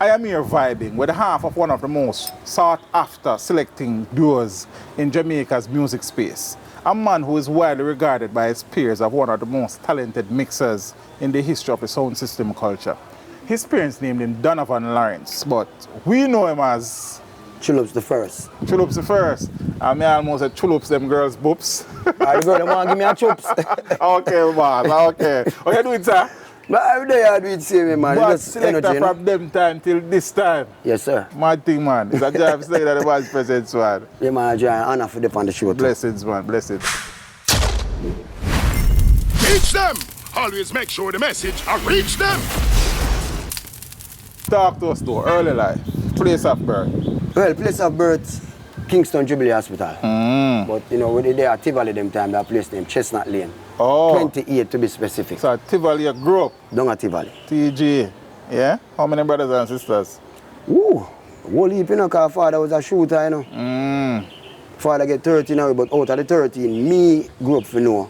I am here vibing with half of one of the most sought after selecting duos in Jamaica's music space. A man who is widely regarded by his peers as one of the most talented mixers in the history of the sound system culture. His parents named him Donovan Lawrence, but we know him as Chullups the first. Chullups the first. I mean, almost said Chullups them girls' boops. The girl, them want to give me a chops. Okay, boss, okay. What you doing, sir? But every day I do it same, man. But Just Selector energy, from them time till this time. Yes, sir. Mad thing, man. It's a job stay that the man's presence, man. Yeah, man, I join honor for them on the show. Blessings, man. Blessings. Reach them! Always make sure the message reach them! Talk to us though, early life, place of birth. Well, place of birth, Kingston Jubilee Hospital. But, you know, when they are Tivoli them time, that place named Chestnut Lane. Oh. 28 to be specific. So Tivoli, you grew up? Down at Tivoli. TG, yeah? How many brothers and sisters? Woo! Whole heap, you know, because father was a shooter, you know. Father get 13 now, but out of the 13, me grew up for know,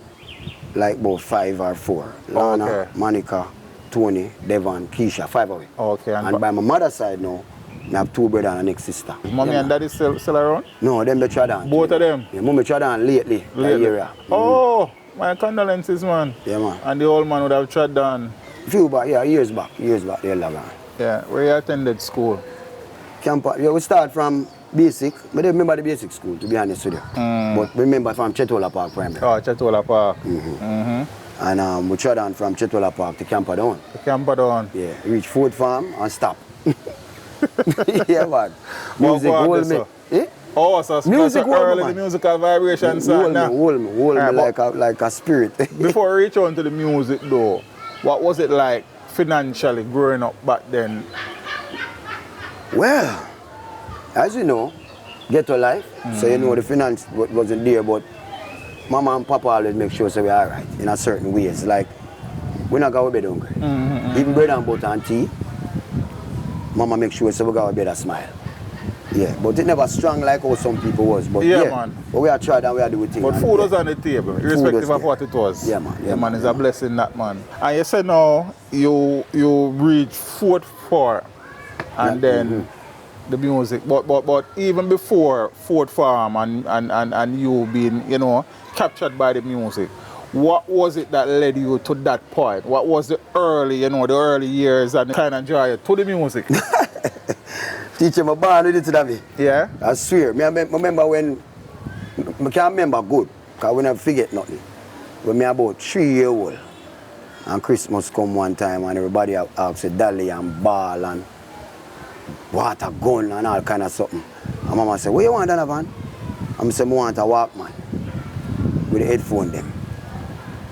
like about 5 or 4. Lana, Okay. Monica, Tony, Devon, Keisha, 5 of it. Okay. And by my mother's side now, I have 2 brothers and a next sister. Mommy and daddy still around? No, them they Tradan. Both of them? Yeah, mommy Tradan lately. That area. Oh, my condolences, man. Yeah, man. And the old man would have trod down. Few back, yeah, years back, they love on. Yeah, where you attended school? Campus, yeah, we start from basic, but I remember the basic school, to be honest with you. But remember from Chetola Park Primary. Oh, Chetola Park. And we trod on from Chetola Park to Camperdown. The Camperdown. Yeah, reach Ford Farm and stop. Yeah, man. What Music go on hold there, me. sir? Eh? Oh, so Music hold me, early man. the musical vibration sound. Hold me like a spirit. Before we reach on to the music though, what was it like financially growing up back then? Well, as you know, ghetto life, so you know the finance wasn't there, but mama and papa always make sure so we're all right in a certain ways. Like, we're not going to bed hungry. Even bread and butter and tea, mama make sure so we got to bed a smile. Yeah, but it never strong like how some people was. But Yeah, man. But we are tried and we are doing things. But food was on the table, irrespective of what it was. Yeah, man. Yeah, man, it's a blessing, that man. And you said now you reach fourth floor and then the music. But even before Fort Farm and you being, you know, captured by the music, what was it that led you to that point? What was the early years and the kind of joy to the music? Teacher, my born with it to me. Yeah? I swear. I remember when, I can't remember good, because we never forget nothing. When I about 3 years old, and Christmas come one time and everybody asked dolly and ball and water gun and all kind of something. And mama said, what you want, Donovan? I said, I want a Walkman with the headphone them.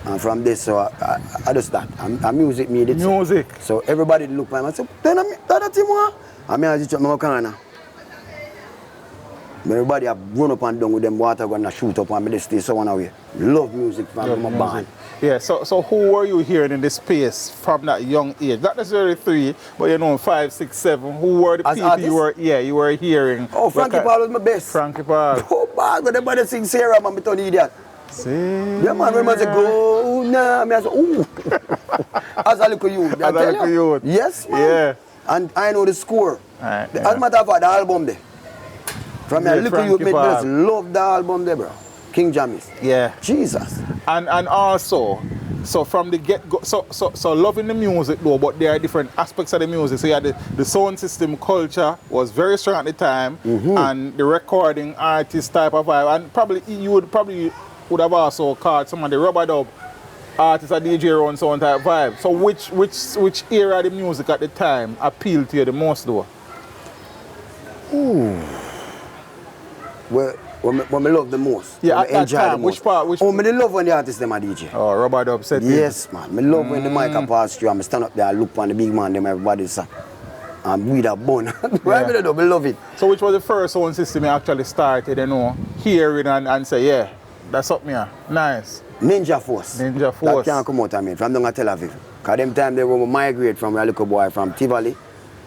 And from this, so I just that. And music me did. Music. So everybody look at me and say, that's him what? And I just my corner. Everybody have run up and down with them water gun and shoot up and me they stay so one away. Love music from my band. Yeah, so who were you hearing in the space from that young age? Not necessarily 3, but you know 5, 6, 7. Who were the As people artists? you were hearing? Oh, Frankie Paul was my best. Frankie Paul. Oh, bad, but everybody sing Sarah, man, me turn idiot. See? Yeah, man, when I say go, nah, me I say, ooh. As a little youth. As a little youth. Yes, man. Yeah. And I know the score. Right, As a matter of fact, the album there. From a little youth, me Paul. just love the album there, bro. King Jammys. Yeah. Jesus. And also, so from the get-go, so loving the music though, but there are different aspects of the music. So you had the sound system culture was very strong at the time, and the recording artist type of vibe, and probably you would have also caught some of the rubber dub artists or DJ around sound type vibe. So which era of the music at the time appealed to you the most though? Ooh. Well, when I love the most. Yeah, when at that time, which part? Oh, I love when the artists them are DJ. Oh, rubber dub set. Yes, man. I love when the mic pass through and I stand up there and look on the big man, them everybody say, and with a bun. Right, I love it. So which was the first sound system you actually started, you know, hearing and say, yeah, that's something here. Nice. Ninja Force. Ninja Force. That can't come out of me from down at Tel Aviv. Because them time they were migrate from a little boy from Tivoli.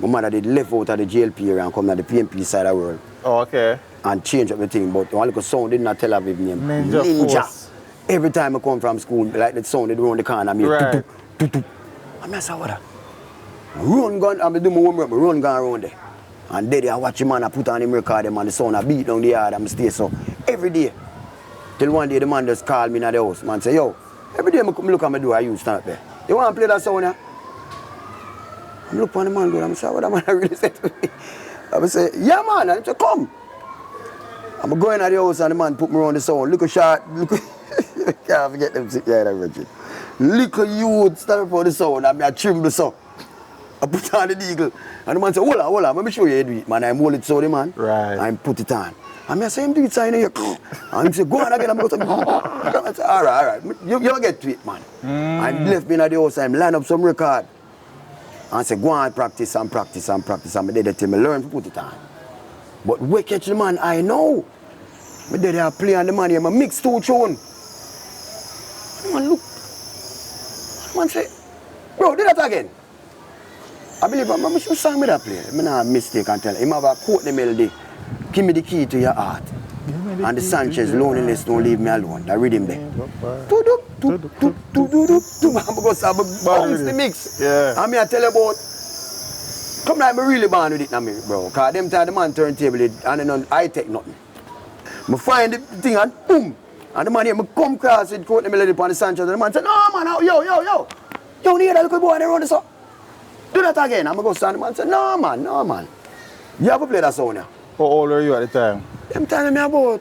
My mother did left out of the JLP area and come to the PMP side of the world. Oh, okay. And change up the thing, but one little sound did not Tel Aviv name. Ninja Force. Every time I come from school, like the sound they do around the corner, me right. I said, what that? Run gun, I do my homework, I run gun around there. And there I watch him man, I put on him record him and the sound, I beat down the yard and I stay so. Every day. Till one day the man just call me in the house. Man say, yo, every day I come look at my door, I use stand up there. You want to play that sound here? I look on the man, go, I'm sorry, what that man really said to me. I say, yeah man, I say, come. I'm going at the house and the man put me on the sound. Look a shot, look I can't forget them sit there, Richard. Look a youth stand up for the sound and I trim the sound. I put on the deagle. And the man say, hold on, let me show you how to do it, man. I hold it so the man. Right. I put it on. And I say, him do it sign here. And he say, go on again, I'm going to I say, all right. You get to it, man. And left me in the house and line up some record. And I say, go on, practice and practice and practice. And I did it till I learn to put it on. But we catch the man, I know. I did I play on the man here, I mix two tune. The man look. The man say, bro, do that again. I believe I'm sure song me that play. I'm not a mistake and tell him. Him have a quote the melody. Give me the key to your heart. And the Sanchez loneliness don't leave me alone. That rhythm there. I'm going to bounce the mix. Yeah. And me I tell you about. Come like me really born with it now, me, bro. Cause them time the man turntable and then I take nothing. I find the thing and boom. And the man here, I come cross with quote the melody upon the Sanchez and the man say, no man, yo. You need that little boy around this up. Do that again. I'm going to go stand the man and say, no man. You have to play that song now. How old were you at the time? Them time me about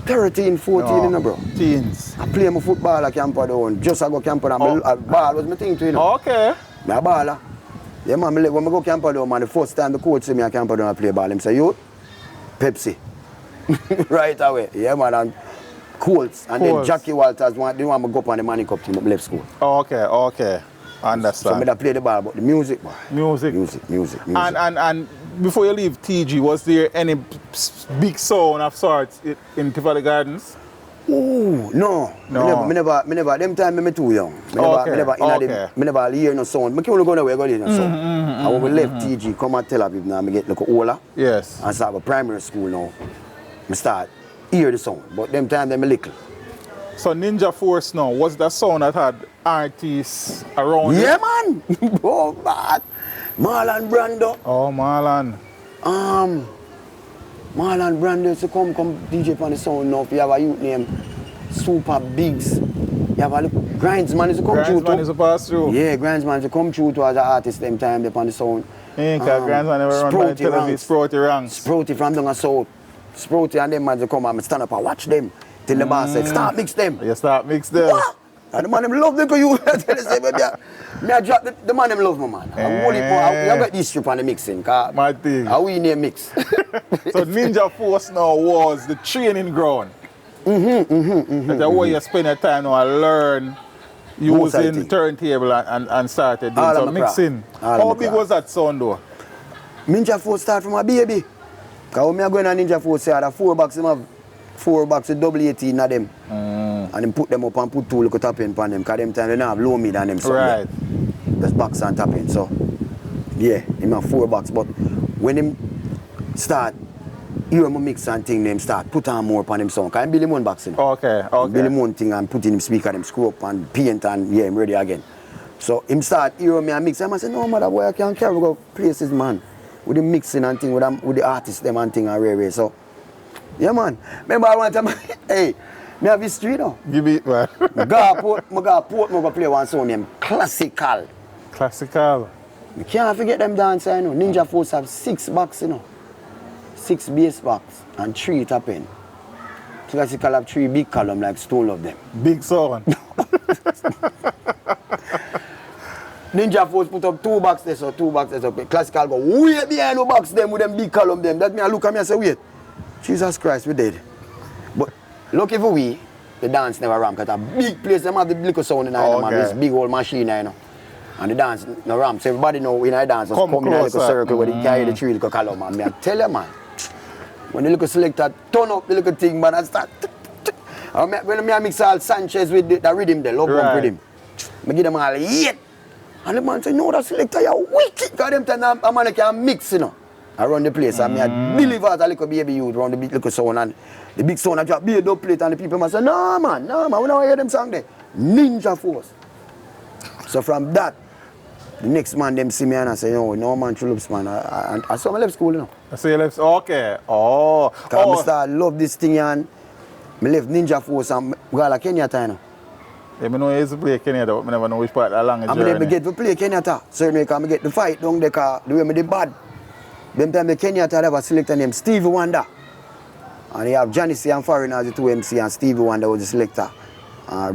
13, 14, you know, bro. Teens. I play my football at camper down. Just I go camper down. Ball was my thing too, you know. Okay. Me a baller. Yeah, man, when I go camper down, man, the first time the coach see me at camper down, I play ball. Him say, you, Pepsi. Right away. Yeah, man, and Colts. And then Jackie Walters, they want me to go up on the Manning Cup team up left school. Okay. I understand. So I play the ball, but the music, boy. Music. And before you leave TG, was there any big sound of sorts in Tivoli Gardens? Oh, no. Me never, them time me too young. Me never hear no sound. I can't go nowhere, go no sound. And when we left TG, come and Tel Aviv now, I get like older. Yes. And start a primary school now. I start hear the sound, but them time them little. So Ninja Force now, was that sound that had artists around Yeah, it? man. Oh, bad. Marlon Brando. Oh, Marlon. Marlon Brando used to come DJ on the sound now. You have a youth name, Super Bigs. You have a little Grindsman used to come through. Grindsman used to pass through. Yeah, Grindsman used to come through to as an artist them time on the sound. Yeah, because Grindsman never run by television, Sprouty Ranks. Sprouty from down the south. Sprouty and them man to come and stand up and watch them. Till the boss said, start mix them. You start mix them. What? And the man them love them because you tell us, me I drop the man them love me, man. I'm only you got this strip on the mixing, cause my thing. How we name mix. So Ninja Force now was the training ground. That's where you spend your time now and learn using turntable and started doing some mixing. How big was that sound though? Ninja Force start from a baby. Because when I go in a Ninja Force, I have 4 boxes, 4 boxes, double 18 of them. And then put them up and put 2 little top in on them. Because them time they don't have low mid on them. Right. Just box and top in. So, yeah, him have 4 boxes. But when him start, hear my mix and thing, them start put on more upon them sound. Because I'm building one boxing. Okay. Building one thing and put in him speaker, them screw up and paint and yeah, I'm ready again. So him start hear me and mix. I say, no, mother boy, I can't carry go places, man. With the mixing and thing, with the artists, them and thing and rare. So, yeah, man. Remember one time, hey, me have history, though. Give me, man. I go play one song named Classical. Classical. You can't forget them dancer, you know. Ninja Force have 6 box, you know. 6 bass box and 3 top end. Classical have 3 big column like Stone of them. Big sound. Ninja Force put up 2 box there, so 2 box there. So Classical go way behind the box them with them big column them. That me I look at me and say, wait, Jesus Christ, we dead. But lucky for we, the dance never ramp. Because a big place, them have the little sound in there, man. This big old machine, you know. And the dance no ramp. So everybody know when I dance, just come in a little circle where they carry the 3 little column, man. Me I tell you, man. When the little selector turn up the little thing, man, I start. When I mix all Sanchez with the rhythm, the love bump rhythm. I give them all yet. And the man say, no, that selector, you're wicked. Because them time a man can mix, you know, around the place. And I believe as a little baby youth around the big little sound. And the big sound, I drop be a dubplate. And the people must say, no, man, we don't hear them song there. Ninja Force. So from that, the next man them see me and I say, no man, Chullups man. I saw my left school, you know. I see you left, okay. Oh. Because I start love this thing and I left Ninja Force and I go to Kenyatta, you know. Yeah, I know you used to play Kenyatta, but I never know which part along the journey. I get to play Kenyatta. So I get the fight down there because the way I did bad. Them time the Kenyatta have a selector named Stevie Wonder. And they have Johnny C and Foreign as the 2 MC and Stevie Wonder was the selector.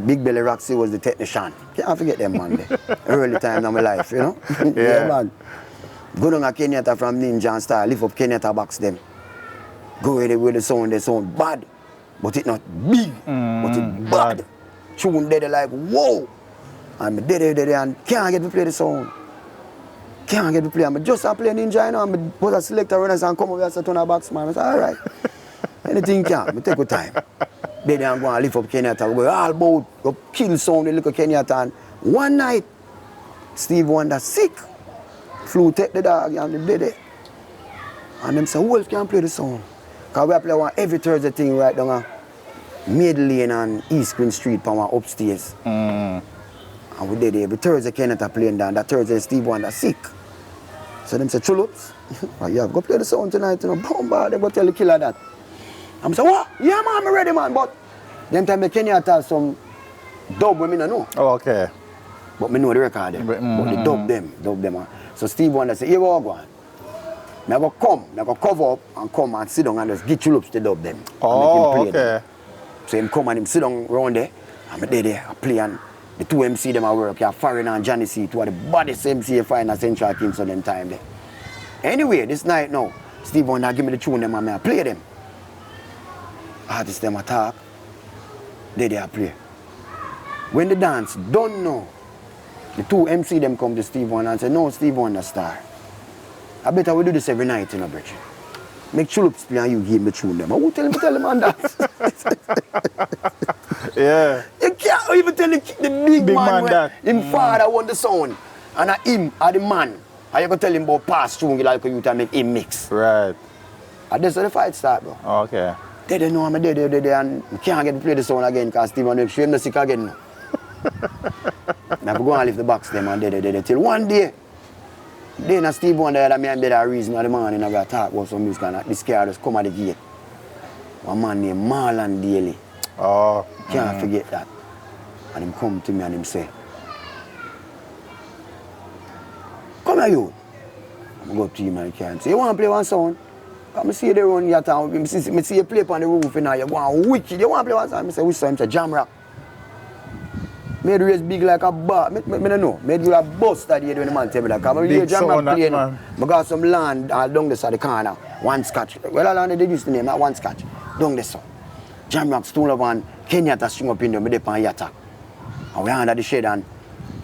Big Belly Roxy was the technician. Can't forget them man there. Early time in my life, you know? Yeah man. Go down to Kenyatta from Ninja and start lift up Kenyatta box them. Go with the sound, they sound bad. But it not big, but it bad. Tune there like whoa. And I'm there and can't get to play the sound. Can't get to play. I'm just play Ninja, you know. I'm put a selector runners and come over and turn a box man. I say, alright. Anything can, I take your time. Then I'm going to lift up Kenyatta. We go all about, go kill sound, look at Kenyatta. And one night, Steve Wonder sick. Flew take the dog and the dead there. And them say, Wolf can't play the song. Because we play one every Thursday thing right down Middle Lane and East Queen Street for one upstairs. And we did every Thursday Kenyatta playing down. That Thursday Steve Wonder sick. So them say, Chullups, yeah, go play the song tonight, you know. Boom, they go tell the killer that. I'm say, what? Yeah man, I'm ready man. But them time the Kenyatta have some dub we don't know. Oh, okay. But me know the record them. But they dub them. So Steve Wonder say, here we go on. I go cover up and come and sit down and just get Chullups to dub them. Oh, and make him play okay. Them. So him come and him sit down around there, and I there, I play and the 2 MC them I work, yeah, Foreign and Johnny C, 2 of the baddest MC you find at Central Kingston them time there. Anyway, this night now, Steve Wonder give me the tune them and I play them. Artists them attack, they I play. When the dance done now, the 2 MC them come to Steve Wonder and say, no, Steve Wonder star. I better we do this every night in a bridge. Make Chullups play and you give me tune them. I will tell him on that. Yeah. You can't even tell the big man that him father want the sound. And him are the man. And you can tell him about pass through like you to make him mix. Right. And that's how the fight start, bro. Okay. They don't know I'm there and you can't get to play the sound again because Steve Wonder make sure him not sick again. Now go and lift the box them and they till one day. Then Steve Wonder that me and better reason in the morning I got talk about some music and this car just come at the gate. One man named Marlon Daly. Oh. Can't forget that. And him come to me and him say, come here you. I'm go up to him and I say, you want to play one song? I see you there on your town. I see you play on the roof and you go wicked. You want to play one song? I say, which song? I say, Jamrock. Made race big like a bar. I don't know. Made you a bus that day when the man tell me that. Because I hear Jamrock playing. I got some land down this at the corner. One scotch. Well, I land they used to name that one scotch. Down this. Jamrock Stone Love and Kenyatta string up in there. I dey on yatta. And we under the shade and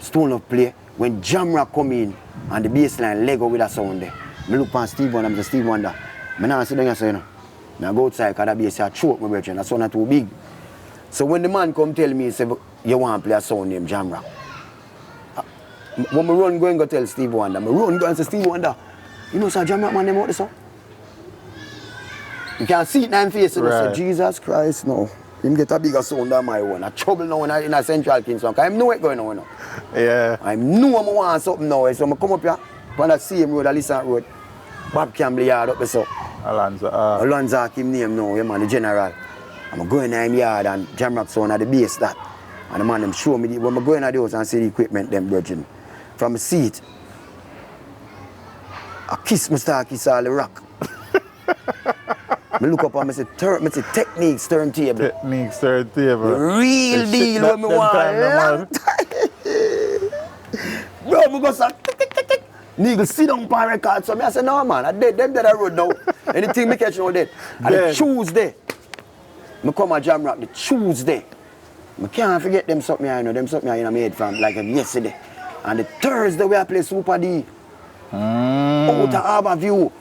Stone Love play. When Jamrock come in and the bassline Lego with a sound there. I look on Steve Wonder. I'm say, Steve Wonder. I don't sit down and say, you know. I go outside because that bass a choke my brethren. That sound too big. So when the man come tell me, he say, you want to play a song named Jamrock. When I run go and go tell Steve Wonder, I run go and say, Steve Wonder, you know sir, Jamrock man, them out the song? You can see it in face and say, Jesus Christ, no. Him get a bigger sound than my one. I trouble now in a Central Kingston. I know what's going on now. Yeah. I know I want something now. So I come up here on that same road, a Listen road. Bob Campbell yard up there so. Alonzo him name now, yeah man, the general. I'm going in the yard and Jamrock sound at the base that. And the man them show me, when I go in the house and see the equipment them virgin. From a seat, I kiss all the rock. I look up and I say, techniques turntable. Techniques turntable. Real deal when me want long time. Bro, I go say, nigga sit down on record. So I say, no man, I dead them that I road now. Anything me catch now dead. And the Tuesday, I come at Jamrock the Tuesday. I can't forget them something I know. Them something I made from like yesterday. And the Thursday we play Super D. Out of Harbour View.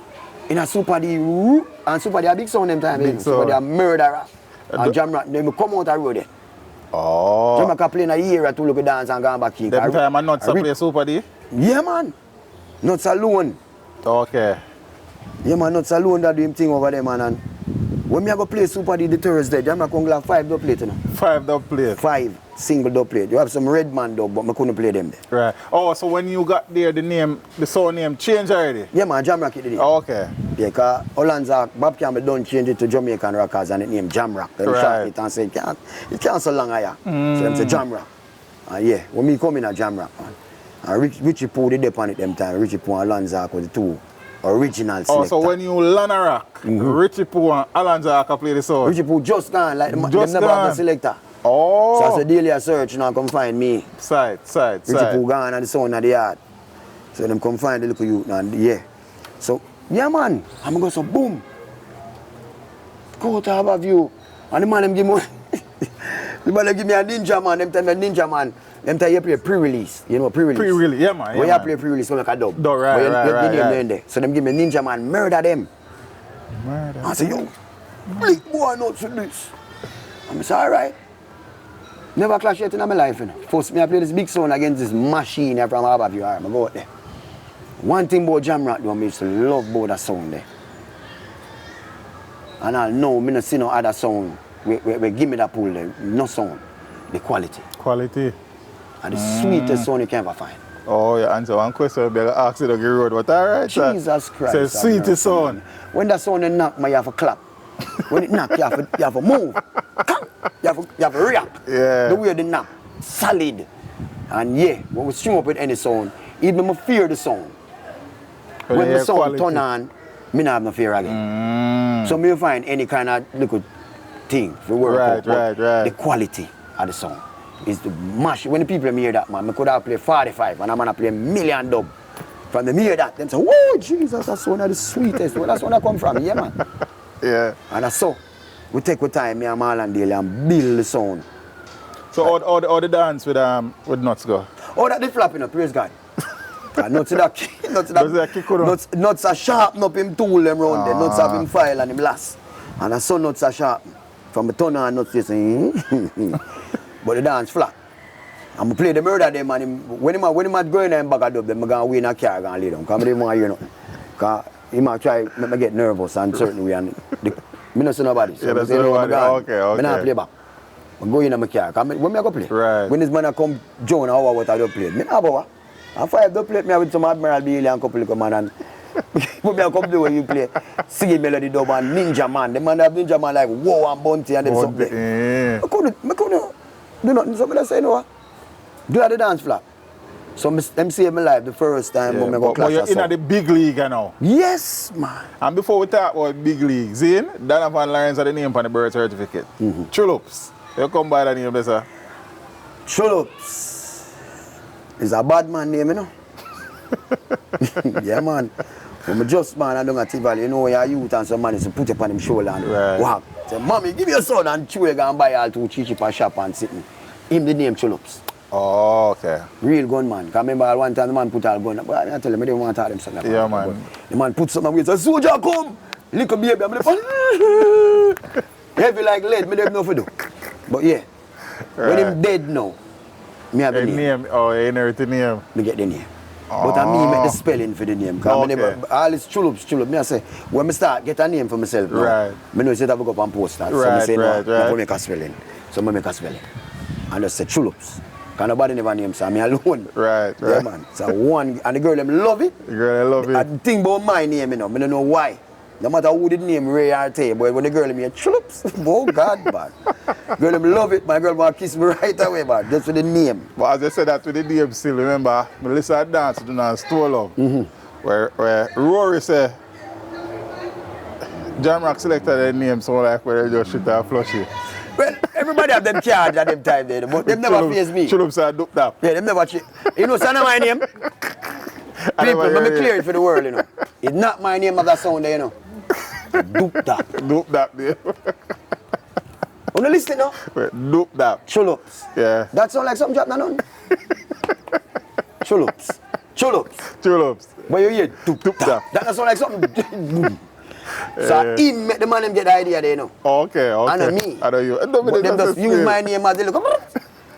In a Super D. And Super D a big sound them time. Super D a murderer. And Jamrock, they come out the road there. Oh. Jamrock play in a year to look at dance and go back here. Them time and Nuts play Super D? Yeah man. Nuts alone. Okay. Yeah man, Nuts alone that do him thing over there man. And When me I go play Super D the Thursday, Jamrock going to have 5 dubplates, you know. 5 dubplates. 5 single dubplates. You have some red man dub, but I couldn't play them there. Right. Oh, so when you got there, the sound name changed already? Yeah, man, Jamrock it did. Oh, okay. Yeah, because Olanza, Bob Campbell don't change it to Jamaican Rockers and it named Jamrock. They shot it and say, it can't so long here. So them say Jamrock. Yeah, when me come in a Jamrock, man. And Richie Poo did up on it them time. Richie Poo and Olanza was the 2 original Selector. Oh, so when you land a rock, Richie Poo and Olanza play the sound? Richie Poo just gone, like them Just never have gone. a Selector. Oh. So I said, daily a search now come find me. Side. Richie Poo gone and the sound of the yard. So them come find the little youth and yeah. So, yeah man, I'm going to go so boom. Go to have a view. And the man them give me the man them give me a ninja man, them tell me ninja man. Them tell you play pre-release. You know pre-release? Pre-release, yeah man. When you play pre-release, you make a dub. Right. There. So them give me ninja man, murder them. Murder. I say, yo, bleak boy not to this. I say, alright. Never clash yet in my life, you know. First, I play this big sound against this machine from above you. I go out there. One thing about Jamrock, I used to love about that sound there. And I know, I don't see no other sound. We give me that pull there. No sound. The quality. Quality. And the sweetest sound you can ever find. Oh, you answer one question, I'll ask you to get road, but alright, sir. Jesus Christ. It's the sweetest sound. When that sound knock, man, you have to clap. When it knock, you have to move. You have to react. Yeah. The way they knock. Solid. And yeah, when we string up with any sound, even I fear the sound. When the sound turn on, I don't have no fear again. So me find any kind of little thing to work out. Right. The quality of the song is the mash. When the people hear that, man, I could have played 45 and I'm going to play a million dub. From them hear that, them say, whoa, Jesus, that's one of the sweetest. Well, that's where I come from, yeah, man. Yeah. And that's so. We take our time, me and Marlon Daly, and build the sound. So all the dance with Nuts go? Oh, that they flapping up, praise God. Nuts are sharpen up him tool them round there. Nuts have him file and him last. And I saw Nuts are sharpen. From the turn on Nuts they say, but the dance flat. I'm going to play the murder them and him, when him going there in back of dub, I'm going to win a car and lay down. Because I don't want to hear nothing. Because he might try make me get nervous and certain way. And I don't see nobody. So yeah, that's nobody. Okay. I don't play back. I go in my car. When I go play? Right. When this man come join our what I don't play. I have a and 5 don't play me with some Admiral Bailey and couple of man and put me a couple when you play singing melody dub and Ninja Man. The man have Ninja Man like Wow and Bounty and them something. Yeah. I couldn't do nothing. Somebody say no. Do the dance flap. So them saved my life the first time when I go clash. But you're in the big league now. Yes, man. And before we talk about big league, Zane, Donovan Lawrence are the name on the birth certificate. Chullups. You come by that name, sir. Chullups. It's a bad man name, you know. Yeah, man. When I just man, I don't have Tivoli, you know, you're a youth and some man is to put it on him shoulder and walk. Say, Mommy, give me your son and Chewy go and buy all 2 cheap for shop and sitting. Him the name Chullups. Oh, okay. Real gun man. Because I remember one time the man put all gun. But I tell him, I don't want to tell him something. Yeah, man. The man put something away. Say, soldier come! Little baby, I'm like, heavy like lead, I don't know what to do. But yeah, when him dead now, me have the name. Oh, you inherit the name. Me get the name. But I me make the spelling for the name. Because all this Chullups, me I say, when I start get a name for myself now, I know it's have to go up and post that. So I say, no, I make a spelling. So I make a spelling. And I say Chullups. Because nobody never names me alone. Right. Yeah, man. So one, and the girl them love it. The girl love it. I think about my name, you know. I don't know why. No matter who the name Ray or Tay, but when the girl me Chullups, oh God, man. Girl them love it. My girl want to kiss me right away, man. Just for the name. But as I said that with the name still, remember, Melissa dance to the Store Love. Where Rory say, Jamrock selected their name, so like where they just shit and flush it. Well, everybody have them cards at them time there, but them never face me. Chullups are duped up. Yeah, them never you know, son of my name? People, let me clear it for the world, you know. It's not my name of that sound there, you know. Duped up. Duped up there. On the list, you know? Duped up. Chullups. Yeah. That sound like something drop none. Chullups. Chullups. But you hear duped up. That sound like something. So him make the man him get the idea there, you know. Okay. And me. I know you. But them just use my name as they look.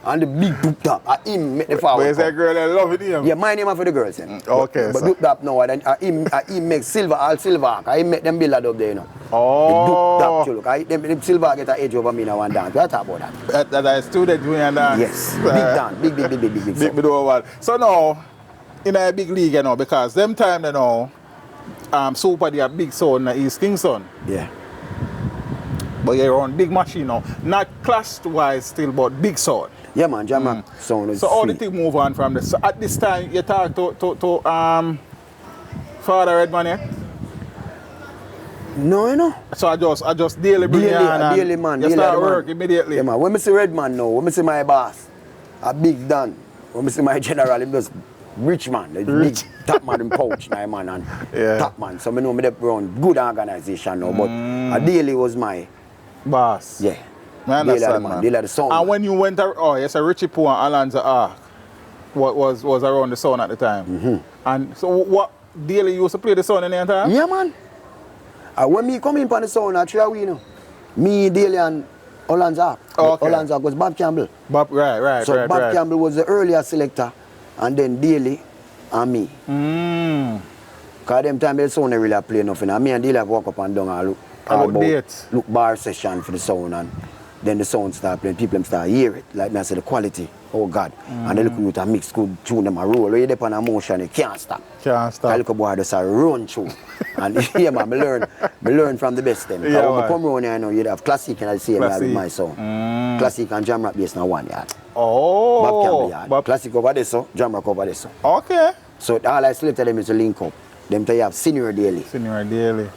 And the big duped up. And him make the forward. But is that girl that love it him? Yeah, my name are for the girls. Okay. But duped up now. And him make silver, all silver. And him make them build that up there, you know. Oh. The dub tap Chullup. Them silver get an edge over me in one dance. We talk about that. That I student doing a dance. Yes. Big dance. Big. Big one. So now, in a big league, you know, because them time, you know, Super they a big sound in East Kingston. Yeah. But you're on big machine now. Not class-wise still, but big sound. Yeah, man. Jamrock sound is So all sweet. the thing move on from this. So at this time, you talk to Father Redman, yeah? No, you know. So I just daily bring you on and Daily man. you Daily start man. work immediately. Yeah, man. When I see Redman now, when I see my boss, a big Dan, when I see my general, he just rich man, the big top man in pouch, my man, and top man. So I know me run good organization now, but a daily was my boss. yeah. I understand, man. Daily the sound. And when you went, yes, a Richie Poe and Alanza Ark was around the sound at the time. And so what daily you used to play the sound in the entire? Yeah, man. When me come in on the sound, I try we you know. Me, Daly and Olanza. Okay. Olanza was Bob Campbell. Right. So Bob Campbell was the earlier selector, and then Daly and me. Because them time the sound really play nothing. And me and Daly have walk up and down and look bar session for the sound, and then the sound start playing. People start hear it. Like I said, the quality. Oh God. And they look you to mix good tune them a roll. When you depend on motion, you can't stop. I look boy just a run through. And yeah man, me learn from the best them. Yeah, when I come around here, you know, you'd have classic and I see with my sound. Classic and Jamrock based on one yard. Oh. Bob Campbell yard. Classic over this, so Jamrock over this. Okay. So all I selected them is to link up. Them to have Senior Daily.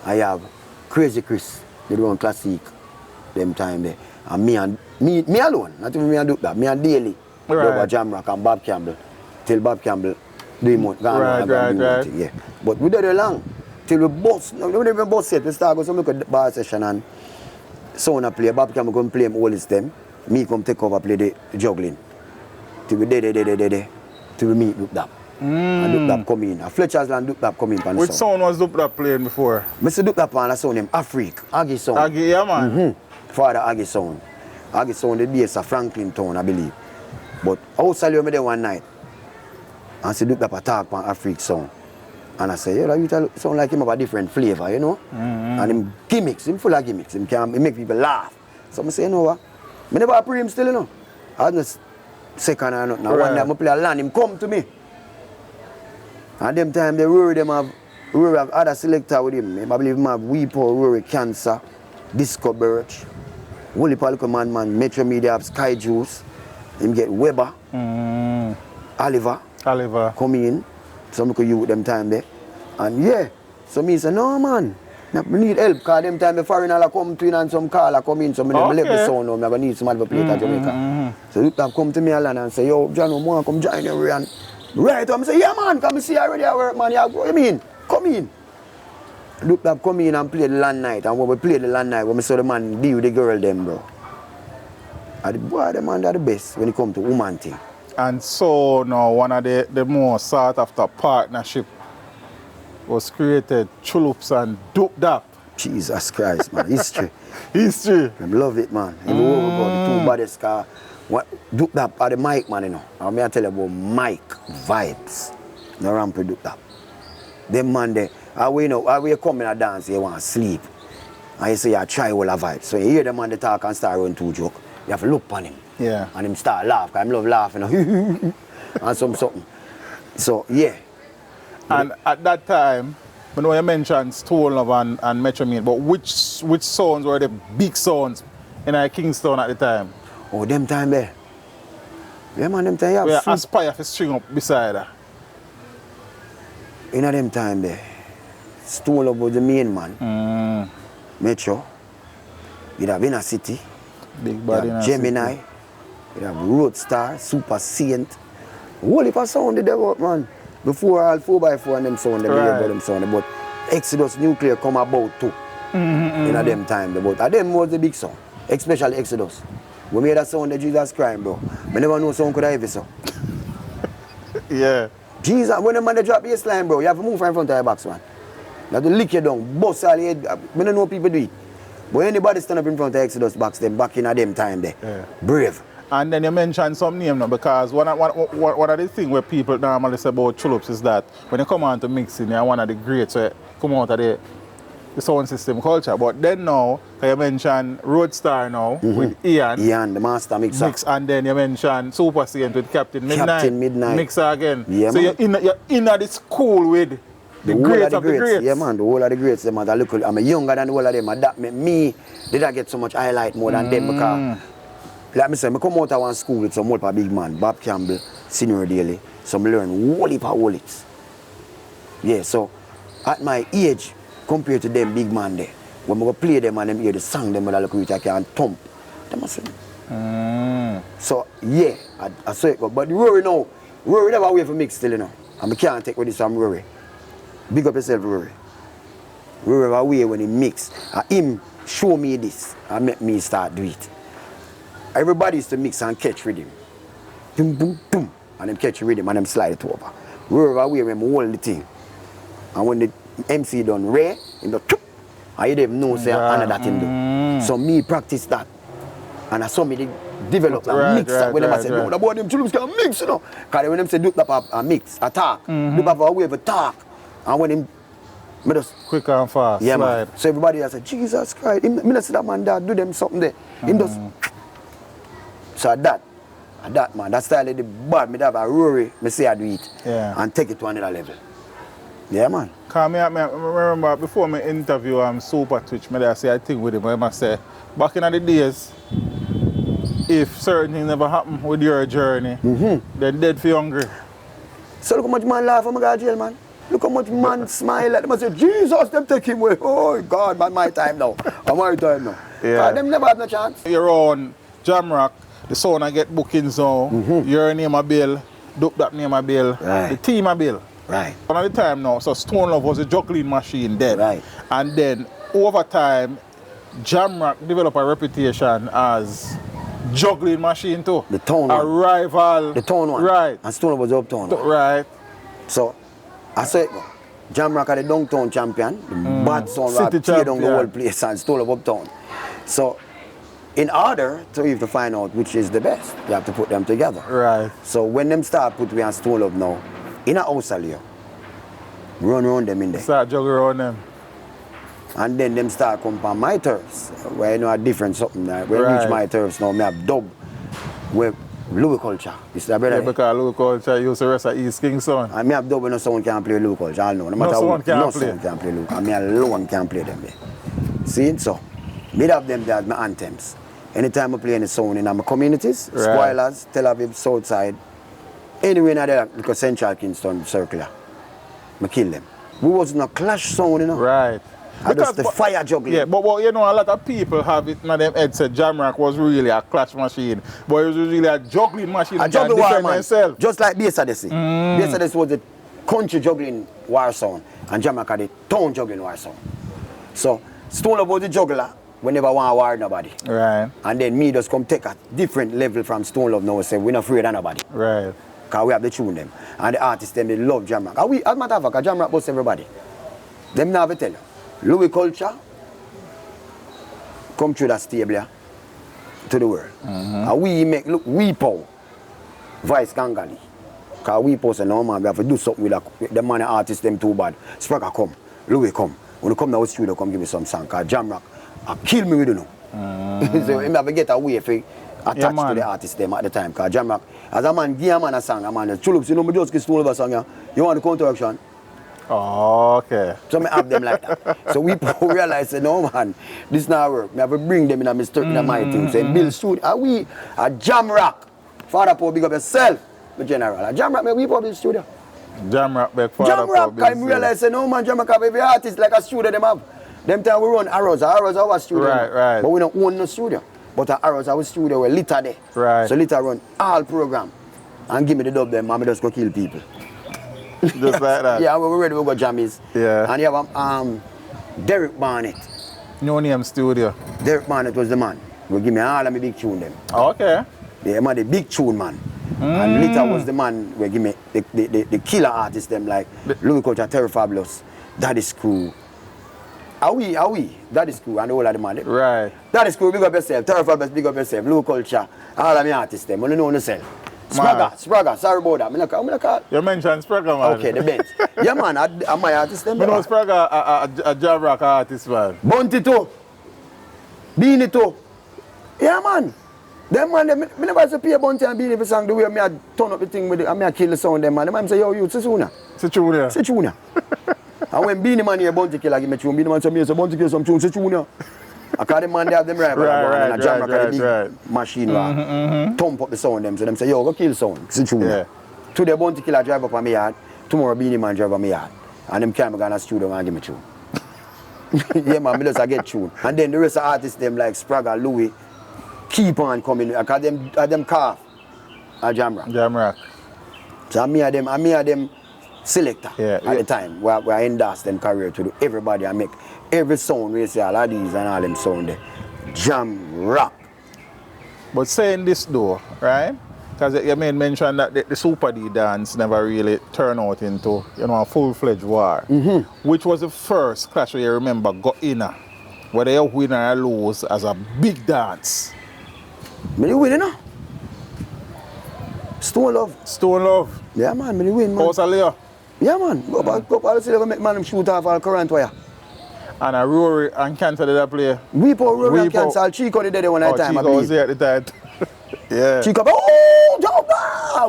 I have Crazy Chris. They do on classic. Them time there. And me alone. Not even me and do that. Me and Daily. Over Jamrock and Bob Campbell. Till Bob Campbell do him out. Right. Yeah. But we did it long. Till we bust. No, we didn't even bust yet. We start go some look at the bar session and sound a play. Bob Campbell come play him all his them. Me come take over play the juggling. Till we there. Till we meet Dubdap. And Dubdap come in. And Fletcher's and Dubdap come in. Which sound was Dubdap playing before? I see Dubdap and I sound him Afrique. Aggie sound. Aggie, yeah man. Father Aggie sound. Aggie sound the base of Franklin town, I believe. But outside you me there one night. And see Dubdap attack on Afrique sound. And I say, yeah, you sound like him have a different flavor, you know? And him gimmicks, him full of gimmicks. He make people laugh. So I say, you know what? I never approve him still, you know. I was second or nothing. One day I play a land, him come to me. And them time they Rory have other selector with him. I believe him have Weepo, Rory, Cancer, Disco Birch, Wooly Palico Man, Metro Media have Sky Juice. Him get Weber, Oliver come in. Some could you with them time there. And yeah, so me say, no man, we need help because them time the foreigner come to in and some caller come in. So me left the sound now, I'm going to need somebody to play at Jamaica. So look have come to me and say, yo, John, I want to come join you. And right, I say, yeah man, come see already at work man. Yeah, what you mean? Come in. Look have come in and play the land night. And when we play the land night, when we saw the man deal with the girl them, bro. And the boy, the man are the best when it come to woman thing. And so now one of the more sought after partnership was created, Chullups and Dubdap. Jesus Christ, man. History. I love it, man. You know about the two baddest car. Dubdap are the mic, man, you know. I'm going to tell you about mic vibes. No ramp with Dubdap. Them man there, how we come in a dance, you want to sleep. And you say you try all the vibes. So you hear the man they talk and start running two joke. You have to look on him. Yeah. And him start laugh, because I love laughing. And something. So, yeah. And at that time, I know you mentioned Stone Love and Metro Media, but which sounds were the big sounds in Kingston at the time? Oh, them time there. Yeah, man, them time you have where Aspire to string up beside her. In them time there, Stone Love was the main man. Metro. You'd have Inner City. Big body in Gemini. City. You'd have Roadstar, Super Saint. Whole heap of sound they develop, man. Before all 4x4 and them sound, them sound. But Exodus Nuclear come about too. In them time. But them was the big sound. Especially Exodus. We made that sound that Jesus crying, bro. I never know sound could have ever so. Yeah. Jesus, when the man they drop bass line, bro, you have to move in front of your box, man. You have to lick you down, bust all your head. I don't know people do it. But anybody stand up in front of Exodus box, them back in a them time there. Yeah. Brave. And then you mentioned some name now, because one of the things where people normally say about Chullups is that when you come on to mixing, you're one of the greats, so you come out of the the sound system culture. But then now, you mentioned Roadstar now with Ian. Ian, the master mixer. And then you mentioned Super Saint with Captain Midnight. Captain Midnight. Mixer again. Yeah, so man. you're in the school with the greats of the greats. Yeah, man, the whole of the greats. Them, I'm younger than the whole of them. And that made me, did I get so much highlight more than them because, like I said, I come out of one school with some more big man, Bob Campbell, Senior Daily. So I learn whole heap of wallets. Yeah, so at my age, compared to them big man there, when I play them and them hear the song, them I look at I can thump. Them I say. So yeah, I saw it go. But Rory now, Rory never wait for mix still, you know. And I can't take with this from Rory. Big up yourself, Rory. Rory never wait when he mix. And him show me this and make me start do it. Everybody used to mix and catch rhythm. Boom, boom, boom. And them catch rhythm and them slide it over. Rory never wait when I hold the thing. And when the MC done rare, in the I them know say another that him do. So me practice that. And I saw me develop and mix that when them I say, no, the boy them Chullups can mix, you know. Because when them say do that mix, attack, do have a wave attack. And when him just quick and fast. Yeah, slide. man. So everybody has said, Jesus Christ, him not see that man that do them something there. Him just so that man, that style of the bad, me have a Rory, me say I do it. Yeah. And take it to another level. Yeah, man. Because I remember before my interview Super Twitch, I say I think with him, I must say, back in the days, if certain things never happen with your journey, then dead for hungry. So look how much man laugh when I go to jail, man. Look how much man smile at them and say, Jesus, them take him away. Oh, God, man, my time now. My time now. Yeah. Them never have no chance. You're on Jamrock, the sound I get bookings now, your name a bill, Dub name a bill, Right. the team a bill. Right. One at the time now, so Stone Love was a juggling machine then. Right. And then over time, Jamrock developed a reputation as juggling machine too. The town a one. rival. The town one. Right. And Stone was uptown. Right. So, I saw it go. Jamrock are the downtown champion. The bad sound City will tear down the champion. whole place and Stone of uptown. So, in order to even find out which is the best, you have to put them together. Right. So when them start put me on Stone Love now, in a house here, run around them in there. Start juggling around them. And then them start come on my turfs, where you know a different something. When I reach my turfs now, me have dub with Louis culture. You see that, brother? Yeah, because Louis culture used to rest at East Kingston. And me have dub when no someone can play Louis culture, I know. No someone can play. Someone can play Louis. And me alone can play them there. See? So, me have them there as my anthems. Anytime I play any sound in my communities, Right. Spoilers, Tel Aviv, Southside, anywhere in there, because Central Kingston, Circular, I kill them. We was in a clash sound, you know. Right. And just the fire juggling. Yeah, but you know, a lot of people have it in them head said Jamrock was really a clash machine, but it was really a juggling machine. A juggling war, man. Themselves. Just like Basadesi. Basadesi was the country juggling war sound, and Jamrock had the town juggling war sound. So, Stone Love was the juggler, we never want to war nobody. Right. And then me just come take a different level from Stone Love now and say, we're not afraid of nobody. Right. Because we have the tune them. And the artists, them, they love Jamrock. And we, as a matter of fact, Jamrock boss everybody. Them never tell you. Louis culture come through that stable here to the world. And we make, look, we pow Vice Gangali. Because we post a no man, we have to do something with the man, the artists, them too bad. Spraga come, Louis come. When you come to our studio, come give me some song. Because Jamrock, kill me with you know. So I have to get away for attached to the artist them at the time. Because Jamrock, as a man, give a man a song, a man, Chullups, you know, me just get Stone Love a song, yeah? You want the counteraction? Oh, okay. So I have them like that. So we realize, no man, this not work. I have to bring them in my thing. So build studio. And we, a Jamrock, Father Paul, big up yourself, the general. A Jamrock, we put in the studio. Jamrock, big Father Paul. Jamrock, I realize, no man, Jamrock have every artist like a studio them have. Them time we run Arrows. Arrows are our studio. Right. But we don't own no studio. But Arrows our studio, we're Litter there. Right. So Litter run all program. And give me the dub them, and I just go kill people. Just like that. Yeah, we're ready, we go jammies. Yeah. And you have Derek Barnett. No name studio. Derek Barnett was the man. Will give me all of my big tune them. Okay. Yeah, man, the big tune man. And Litter was the man will give me the killer artists them like Louis Culture, Terry Fabulous, Daddy Screw. Are we? Daddy Screw and all of the man. Right. Daddy Screw, big up yourself. Terry Fabulous, big up yourself. Louis Culture, all of my artists them. You know yourself. Spragga, sorry about that. I'm gonna call. You mentioned Spragga, man. Okay, the Benz. Yeah, man, I'm my artist. Them, I know Spragga, a Jamrock artist, man. Bunty too. Beanie too. Yeah, man. Them man, me never say pay Bunty and Beanie for song the way me I turn up the thing with it and me I kill the sound them man. Them man say, yo, you, Sisuna. Sisuna. And when Beanie man hear Bunty kill, I give me tune. Beanie man say, me say Bunty kill some tune, Sisuna. I call them man, they have them rivalry and a Jamrock and a big machine thump up the sound them. So them say, yo, go kill sound, Sisuna. Yeah. Today Bunty kill a drive up on me yard. Tomorrow Beanie man drive on me yard. And them camera gonna studio and give me tune. Yeah, man, me just get tune. And then the rest of the artists, them like Spragga, Louis, keep on coming. I call them calf, a Jamrock. So me and them Selector at the time, where I endorse them career to do everybody. I make every sound, we say all of these and all them sound there. Jamrock. But saying this though, right? Because you made mention that the Super D dance never really turned out into, a full-fledged war. Which was the first clash where you remember got in, whether you win or lose as a big dance. Me win, you know? Stone Love. Yeah, man, me win, man. How's Leo? Yeah, man. Go back to the make man shoot off all current wire. And a Rory and Cancer did that play? We put Rory and Cancer. Chico did that one at the time. Chico was there at the time. Yeah. Chico,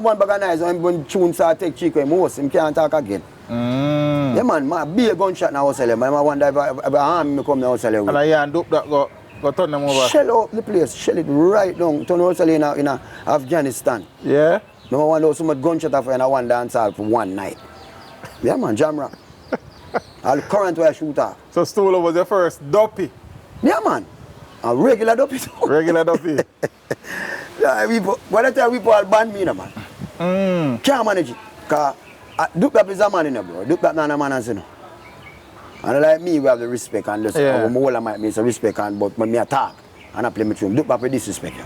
one bag of nice. When tune start take Chico, him can't talk again. Yeah, man, be a gunshot now, sell him. I wonder if I harm me come now, sell him. And I dope that go turn them over. Shell up the place, shell it right down. Turn out sell in Afghanistan. Yeah. No one knows so much gunshot after in one dance hall for one night. Yeah, man, Jamrock. All current where I shoot off. So Stolo was your first dopey? Yeah, man. A regular dopey too. Regular dopey. Yeah, by the time we all ban me, man. Can't manage it. Because Duplap is a man, bro. Duplap not a man, as you know. And like me, we have the respect and the whole of my respect, but when me attack and I play my tune, Duplap with disrespect.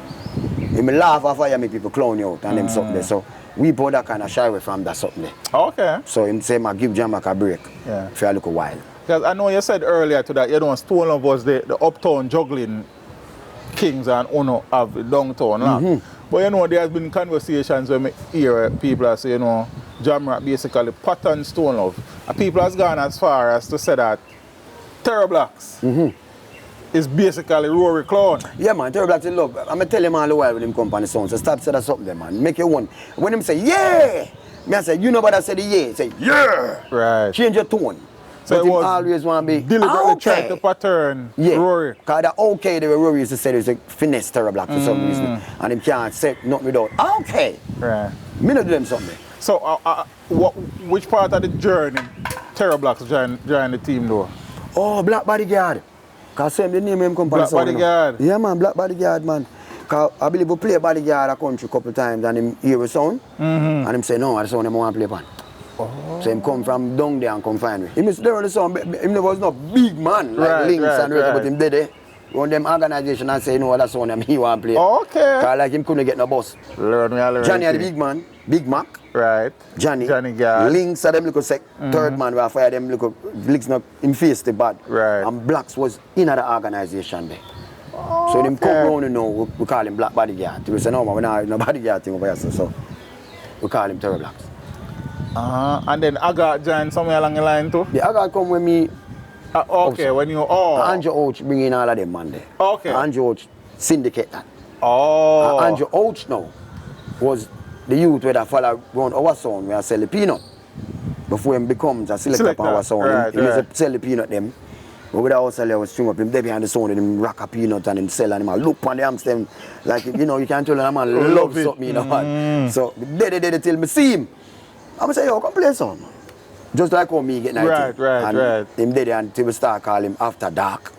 If me laugh after you, make people clown you out and them something there. So we put that kind of shy away from that something there. Okay. So him say, I give Jamrock a break for a little while. Because I know you said earlier to that, Stone Love was the uptown juggling kings and owner of the downtown. But there has been conversations where me hear people are saying, Jamrock basically pattern Stone Love. And people has gone as far as to say that Terror Blacks is basically Rory Clown. Yeah, man, Terror Blacks in love. I'm going to tell him all the while when him come on the sound. So stop saying that something there, man. Make it one. When him say, yeah! Me I say, you know what I said, yeah. Say, yeah! Right. Change your tone. So but him always want to be deliberately trying to pattern Rory. Because the the way Rory used to say is a finesse Terror Black for some reason. And him can't say nothing without okay. Right. Me not do them something. So which part of the journey Terror Blacks join the team though? Oh, Black Bodyguard. Because the name him come Black Bodyguard. Yeah, man, Black Bodyguard, man. Because I believe we play Bodyguard a country a couple of times and him hear a sound. And him say, no, that's the sound him want to play upon. So him come from down there and come find me. Him is there on the sound, him was not big man like Links and rest, but him did it. Run them organization and say, no, that's one he want to play. Okay. Because like him couldn't get no bus. Johnny had the big man, Big Mac. Right. Johnny Gard. Links are them little third man where I fire them little Links not in face the bad. Right. And Blacks was in the organization there. So them come round and know we call him Black Bodyguard. We say no man, we not no bodyguard thing over here. So we call him Terror Blacks. And then Agat joined somewhere along the line too? The Agat come with me. Okay, also. When you Andrew Ouch bring in all of them man there. Okay. Andrew Ouch syndicate that. Andrew Ouch now was the youth where that follow around our sound where I sell the peanut. Before him becomes a selector on our sound. He used to sell the peanut them. But with our seller was string up him there behind the sound and him rock a peanut and him sell and him look on the hamster like you can't tell him man love something, man. So they till me see him. I'm going to say, yo, come play some. Just like how me get 19. Right. Him did it until we start calling him After Dark,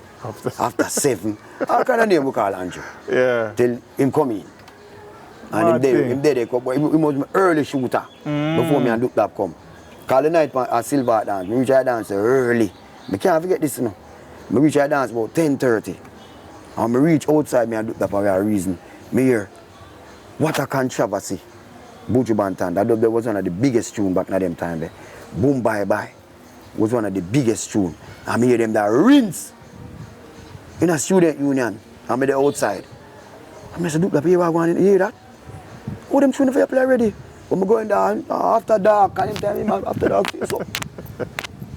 after 7. All kind of name we call Andrew. Yeah. Till him come in. And him did it. He was my early shooter before me and Duplap come. Call the night at Silver dance. We reach our dance early. I can't forget this, you know. I reach our dance about 10:30. And I reach outside me and Duplap for a reason. Me hear, what a controversy. Buju Banton, that was one of the biggest tunes back in them time there. Boom Bye Bye was one of the biggest tunes. I hear them that rinse in a student union. I'm the outside. I said, look, you want to hear that? Oh, them tune for you play already. When we going down after dark, and him tell him after dark, so.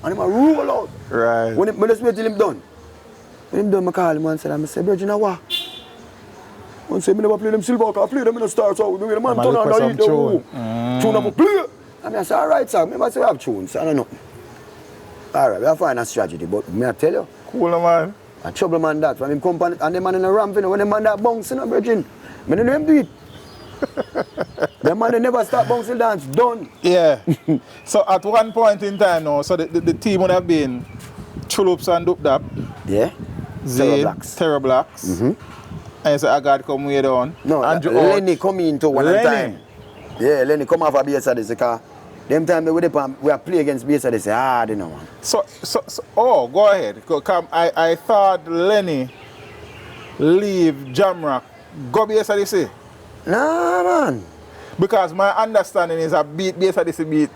And him a roll out. Right. When I just wait till him done. When him done, I call him and said, I say, bro, you know what? I say, I never play them silver, I play them in the start, so the man turn on and eat the woo. Tune up a play. I say, all right, sir. Remember, I say, we have tunes. I don't know. All right, we have to find a strategy, but me I tell you. Cool, man. A trouble man that. When him come and the man in the ramp, you know, when the man that bouncing, bro, I don't know him do it. The man they never start bouncing dance, done. Yeah. So at one point in time now, so the team would have been Chullups and Dubdap. Yeah. Terror Blacks. And so I got come way down. No, Lenny come into one time. Yeah, Lenny come off a base of this car. Them time we are play against base of this, they know man. So oh, go ahead. Come, I thought Lenny leave Jamrock, go base of this. Nah, man. Because my understanding is a beat, base of this beat,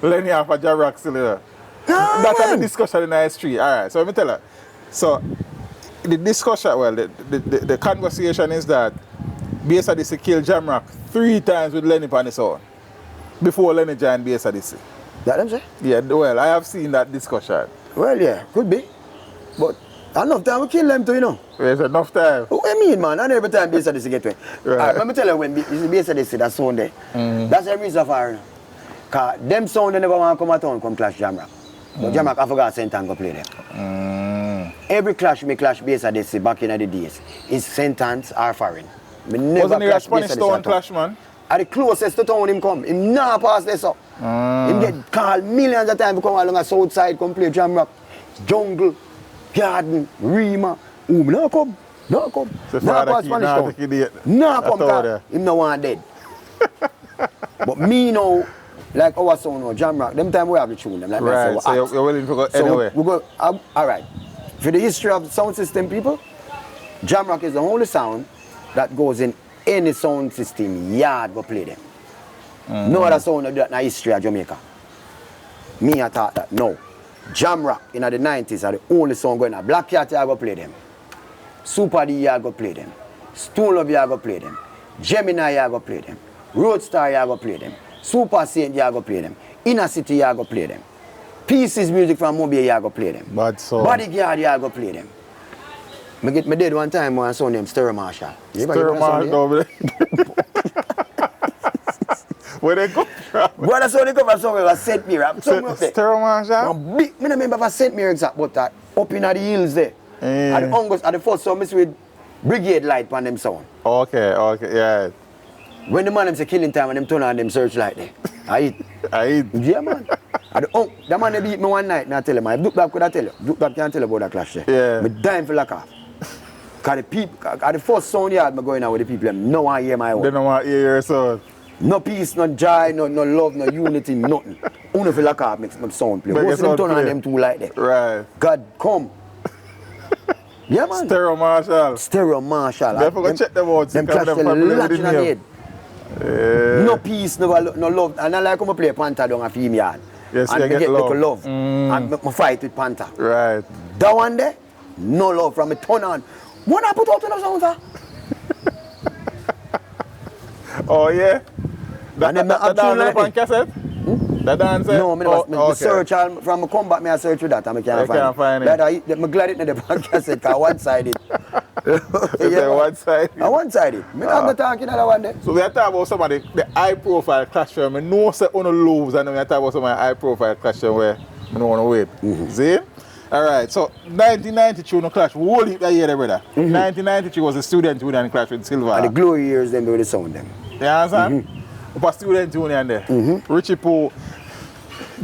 Lenny off a Jamrock still there. Nah, that's man. the discussion in the street. All right, so let me tell you. So the discussion, well, the conversation is that base of this killed Jamrock 3 times with Lenny on his own before Lenny joined base of this. That them say? Yeah, well, I have seen that discussion. Well, yeah, could be. But enough time we kill them too, you know. There's enough time. What do you mean, man? And every time base of this get to it. Right. Let me tell you when base of this, that sound there. That's the reason for it. Because them sound they never want to come at town, come clash Jamrock. But Jamrock, I forgot St. Ann go play them. Every clash me clash base of this back in the days is St. Anne's or foreign. Wasn't he a Spanish town clash, man? At the closest to town him come. Him not pass this up. Him get called millions of times to come along a south side, come play Jamrock. Jungle, Garden, Rima. No come. No come. So not pass Spanish town. No come, cause him no want dead. But me now, like our son now, Jamrock, them time we have the tune them. Like right, so you're willing to go anyway. We go, all right. For the history of the sound system, people, Jamrock is the only sound that goes in any sound system yard go play them. No other sound do that in the history of Jamaica. Me I thought that, no. Jamrock in the 90s are the only sound going on. Black Cat go play them. Super D go play them. Stone Love go play them. Gemini go play them. Roadstar go play them. Super Saint go play them. Inner City go play them. Pieces music from Mobile go play them. Bodyguard go play them. I get me dead one time when I saw them Stereo Marshall. Stereo Marshall. Where they go from? What I saw they come from somewhere was St. Mary. Stereo Marshall? I don't remember if St. Mary exact, but that up in the hills there. At the first song, I with Brigade Light on them sound. Okay, yeah. When the man them say killing time and them turn on them searchlight there. I eat. Yeah, man. The man they beat me one night and I tell him, if Dubdap could I tell you? Dubdap can't tell you about that clash there. Yeah. I'm dying for lack of. Because the people, at the first sound yard I'm going out with the people, them no one hear my own. They don't want to hear your sound. No peace, no joy, no love, no unity, nothing. Only for lack of makes my sound play. Most of them turn on them two like that. Right. God, come. Yeah, man. Stereo Marshall. They forgot check them out. Them clash the latch in the head. No peace, no love. And I like when I play Panther down a female yard. Yes, and I get love. And I fight with Panther. Right. That one there, no love from a turn on. What I put out in the sound, sir? Oh, yeah? That dance on cassette? That dance? No, I search from a combat, I search with that and I can't find it. I'm glad it in the cassette, because one-sided. One-sided? One-sided. I'm not talking about one there. So we are talking about somebody, the high-profile clash film. I know say on the lose, and we are talking about some high-profile clash film where I don't want to wait. See? Alright, so 1992 no clash. Whole heap that year, brother. 1993 was a student union clash with Silver. And the glory years, them with the sound them. You understand? Up student union there. Richie Poe,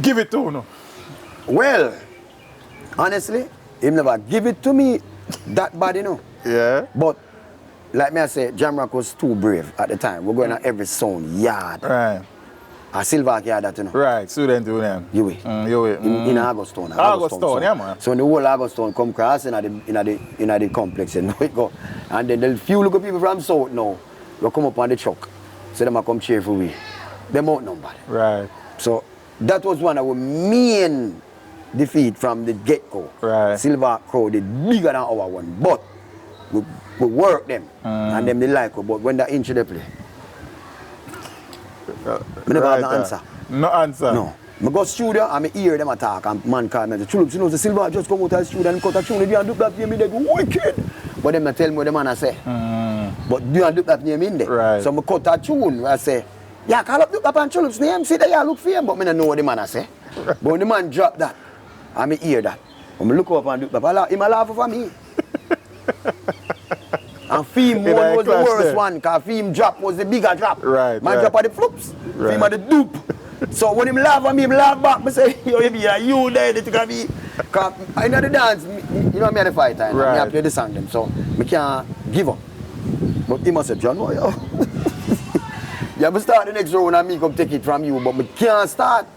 give it to you. Well, honestly, he never give it to me that bad, you know. Yeah. But, like me I say, Jamrock was too brave at the time. We're going at every sound yard. Right. A Silver yard that, you know. Right, student union. You wait. In Augustone. Yeah, man. So when the whole Augustone come cross in the complex, you know it go. And then the few little people from South now, will come up on the truck. So them come cheer for we. Them out nobody. Right. So that was one of our main defeat from the get-go. Right. Silver crowd is bigger than our one. But we work them. And them they like it. But when the inch they play, I never have no answer. No answer? No. I go studio and I hear them attack and man call me, Chullups, you know, the Silver just come out of the studio and cut a tune, you and do that name in there, wicked. But them not tell me what the man I say. But you and do that name in there. Right. So I cut a tune where I say, yeah, call up Duke and Chullups name, see that you look for him, but I don't know what the man I say. But when the man drop that, and I hear that, when I look up and Duke, he laugh for me. And Fame one was the worst one, because Fame drop was the bigger drop. Right. Man drop at the flips, Fame at the dupe. So when him laugh at me, him laugh back. I say, yo, you there, it's gonna be. Because I know the dance, you know me at the fight time, right. I play the song them, so I can't give up. But he must say, John, boy, yo. You have to start the next round and me come take it from you, but I can't start.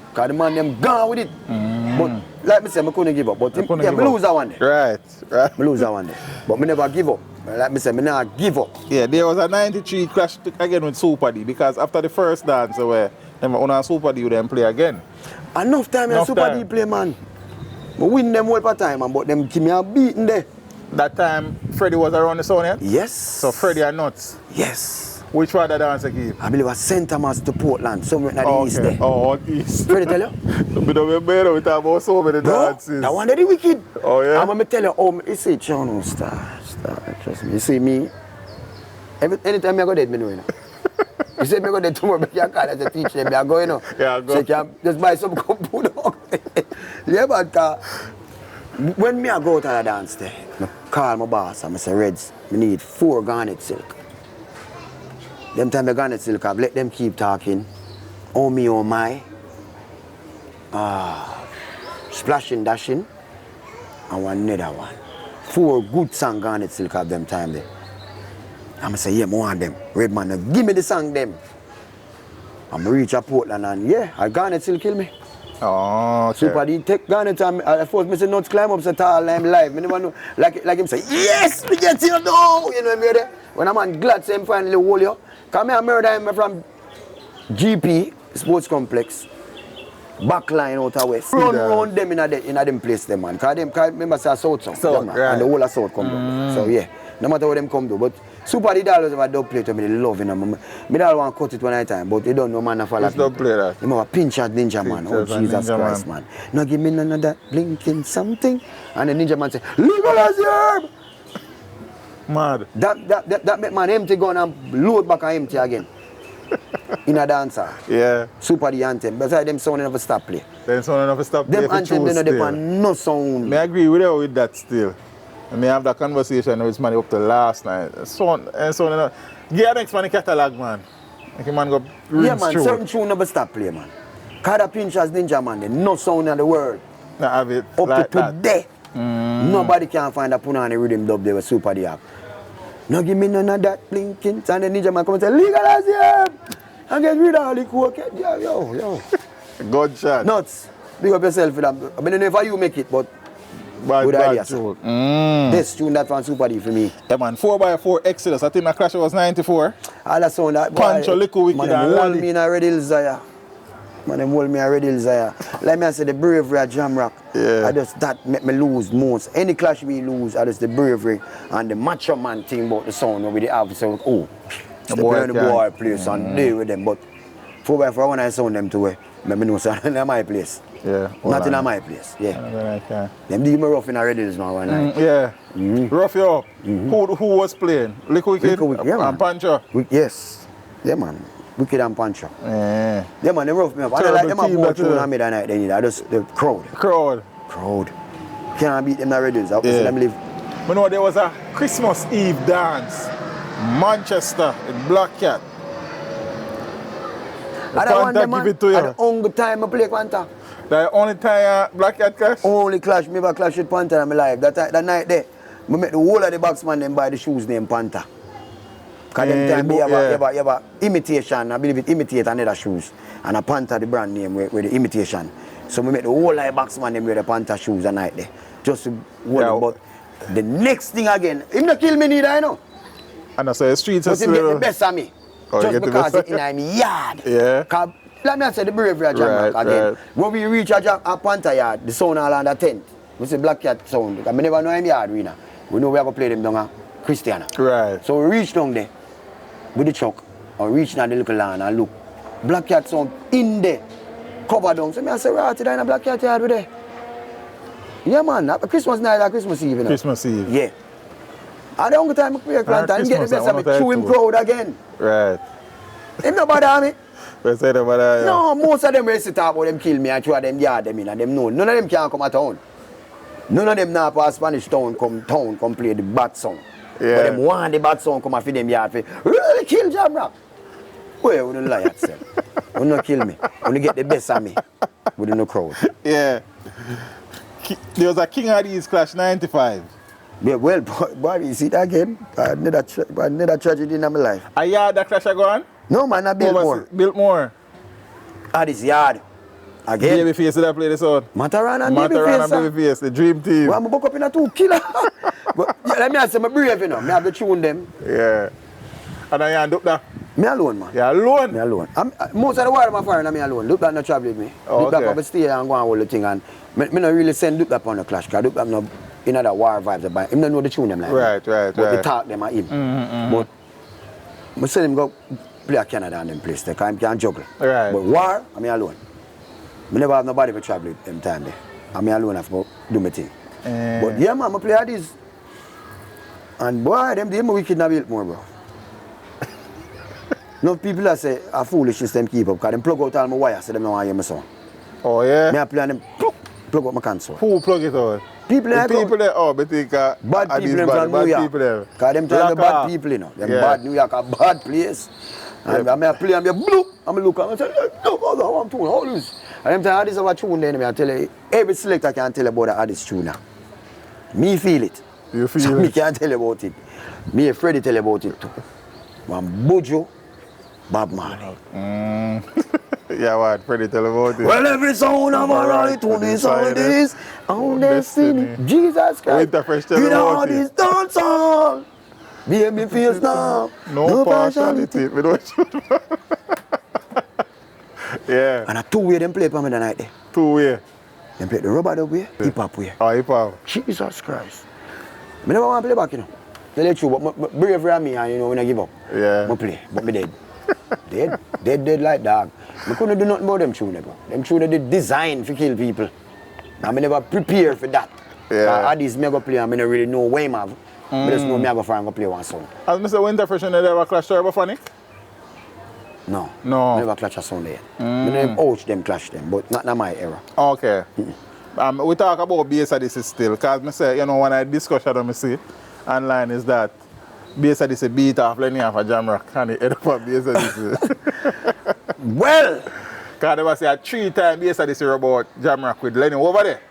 Because the man them gone with it. But like I said, I couldn't give up. But I lose that one day. Right. I lose that one day. But I never give up. Like I said, I never give up. Yeah, there was a 93 clash again with Super D because after the first dance, where them on Super D, you then play again. Enough time in Super D play, man. I win them all per time, man, but them give me a beating there. That time, Freddie was around the sound, yeah? Yes. So Freddie and Nuts? Yes. Which one the dance again? I believe it was St. Thomas to Portland, somewhere in the east there. Oh, east. Freddie tell you? We don't remember we talk about so many dances. That one that the wicked. Oh, yeah? I'm going to tell you, you see, John, star, trust me. You see me, anytime I go there, I know, you know. You say, I go there tomorrow, but you can't call as a teacher, I go, you know. Yeah, go. So you can just buy some compound. Yeah, but when I go to the dance there, I call my boss and I say, Reds, I need 4 garnet silk. Them time the garnet silk, I've let them keep talking. Oh me, oh my. Splashing, dashing. And one another one. 4 good song garnet silk of them time there. I'm say, yeah, I want them. Red man, give me the song them. I'm reach a Portland and yeah, I garnet silk kill me. Oh, okay. Super D take garnet and I force me to not climb up so tall I'm live. I never know. Like him say, yes, we get you now. You know what I mean? When a man glad say him finally hold you. Come here, murder him from GP, Sports Complex. Backline out of west. Run them in them place them man. Cause remember say South song. So, yeah, right. And the whole of South come down. So yeah. No matter what them come do. But Super D always have a dub plate to me, they love them. I don't want to cut it one at a time, but they don't know man follow. Let's dub play that. You have a pinch at Ninja Man. Oh Jesus Christ, man. Now give me none of that blinking something. And the Ninja Man say, legalize the herb! Mad. That make man empty gun and load back and empty again. In a dancer. Yeah. Super the anthem. Besides them sound never stop play. Them sound never stop play. Them anthem they know depend no sound. I agree with that still. I may have that conversation with man up to last night. Get next man the catalog, man. Like a man go yeah, man, through. certain tune never stop play, man. Cause the pinch as Ninja Man, they no sound in the world. Not have it Up like to today. Nobody can find a punani rhythm dub there with Super the app. No give me none of that blinking. And the Ninja Man come and say, legalize it and get rid of all the cocaine. Yo. Gunshot. Nuts. Big up yourself for that. I mean, if you make it, but good idea, sir. This tune that from Super D for me. Yeah, man, 4x4 Exodus. I think my crash was 94. All that sound that Pancho, Lico, Wicked, man, and hold Lally. me in a Red Hills there. Man, them hold me a Red Hills there. Like me I say, the bravery at Jamrock. Yeah. I just that make me lose most. Any clash we lose, I just the bravery and the macho man thing about the sound when we have so oh. The boy place and deal with them. But 4x4 when I sound them to me know something in my place. Yeah. Not in my place. Yeah. Them give me rough in a Red Hills now one night. Yeah. Rough you up. Who was playing? Lico Wicked yeah, and Pancho? Yes. Yeah, man. Wicked and Pancho. Yeah. Yeah, man, they rough me up. I don't like them about tune on me that night. They need just the crowd. Crowd. Can't beat them in Red Hills. I see them live. You know, there was a Christmas Eve dance. Manchester in Black Cat. I don't want them, give it to you. the only time I play Panther. The only time Black Cat clash? Only clash, me ever clash with Panther in my life. That night there, I make the whole of the boxman them buy the shoes named Panther. Because them time you have a imitation, I believe it imitate another shoes. And a Panther the brand name with the imitation. So we make the whole of the boxman them wear the Panther shoes that night there. Just to hold but the next thing again, him not kill me neither, I know. And I say the streets are but him get the best of me. Oh, just because it's in my yard. Yeah. Cause, let me say the bravery of Jamrock again. When we reach a Panther yard, the sound all under tent. We say Black Cat sound. Because we never know him yard, we know. We know we are going to play them down at Christiana. Right. So we reach down there with the truck and reach down the little land and look. Black Cat sound in there. Cover down. So I say, right, today in a Black Cat yard with there. Yeah, man. Christmas night or Christmas Eve, you know? Christmas Eve. Yeah. And the only time I play Clanton and get the best of me, chew him crowd again. Right. Him no bother me. Yeah. No, most of them will sit talk about them kill me and two of them yard them in and them know. None of them can come to town. None of them now pass Spanish town come play the bad song. Yeah. But them want the bad song come and feed them yard for really kill Jamrock. Well, we don't lie at yourself. We don't kill me. We get the best of me. We don't know crowd. Yeah. There was a King of These clash 95. Yeah, well, boy, you see that again? Another tragedy in my life. A yard that clash going? No, man, I built more. Built more. At this yard. Again. Babyface that play this out. Mataran and Babyface, the dream team. Well, I'm book up in a 2 killer. But yeah, let me say, I'm brave, you know. I have to tune them. Yeah. And I end up there. Me alone, man. You alone? Me alone. Most of the world, my friend, me alone. Look that not travel with me. Oh, Look that up stay and go and hold the thing. And me not really send Look that on the clash. Because Look that no in other war vibes about him. Don't know the tune them like right. But they talk them at him. But I send him go play at Canada and them place. They can't juggle. Right. But war, I'm alone. I never have nobody to travel with them time there. I'm alone have to do my thing. But yeah, man, I play at this. And boy, them wicked not built more, bro. No people that say a foolishness them keep up because them plug out all my wires so them don't want to hear my song. Oh yeah? Me I play and them plug out my console. Who plug it out? People there. People there, but think bad people them from New York. Because them tell the bad people, you know. Them bad New York a bad place. And I play and I bloop. I look and I say, look, I want to tune all this. And them tell this is a tune then I tell you, every selector can tell you about the artist tune now. Me feel it. You feel so it? Me can't tell you about it. Me and Freddie tell you about it too. One Bojo, Bob Marley. Yeah, what? Freddie tell about it. Well, every sound of a right to this all this on destiny. Jesus Christ. In all this dance all. Make me feel now. No partiality. We don't shoot. Yeah. And a 2-way them play for me the night there. 2-way. Them play the rubber dub way, hip hop way. Oh, hip hop. Jesus Christ. I never want to play back, you know. Tell you the truth, but bravery on me and you know when I give up. Yeah. I play, but me dead. dead like dog. I couldn't do nothing about them tune, bro. Them tune they designed to kill people. And I never prepare for that. Yeah. I this me go play and I don't really know where I'm have. I just know me I go for and go play one song. As Mr. Winter Fresh, you never clash Turbophonic? No. No. Never clash a song there. I never ouch them clash them, but not in my era. Okay. We talk about bass of this still, because I say, you know, when I discuss it, I see online is that bass of this a beat off Lenny off a Jamrock and the head up of bass of this. Well! Because they was say a 3-time bass of this about Jamrock with Lenny over there.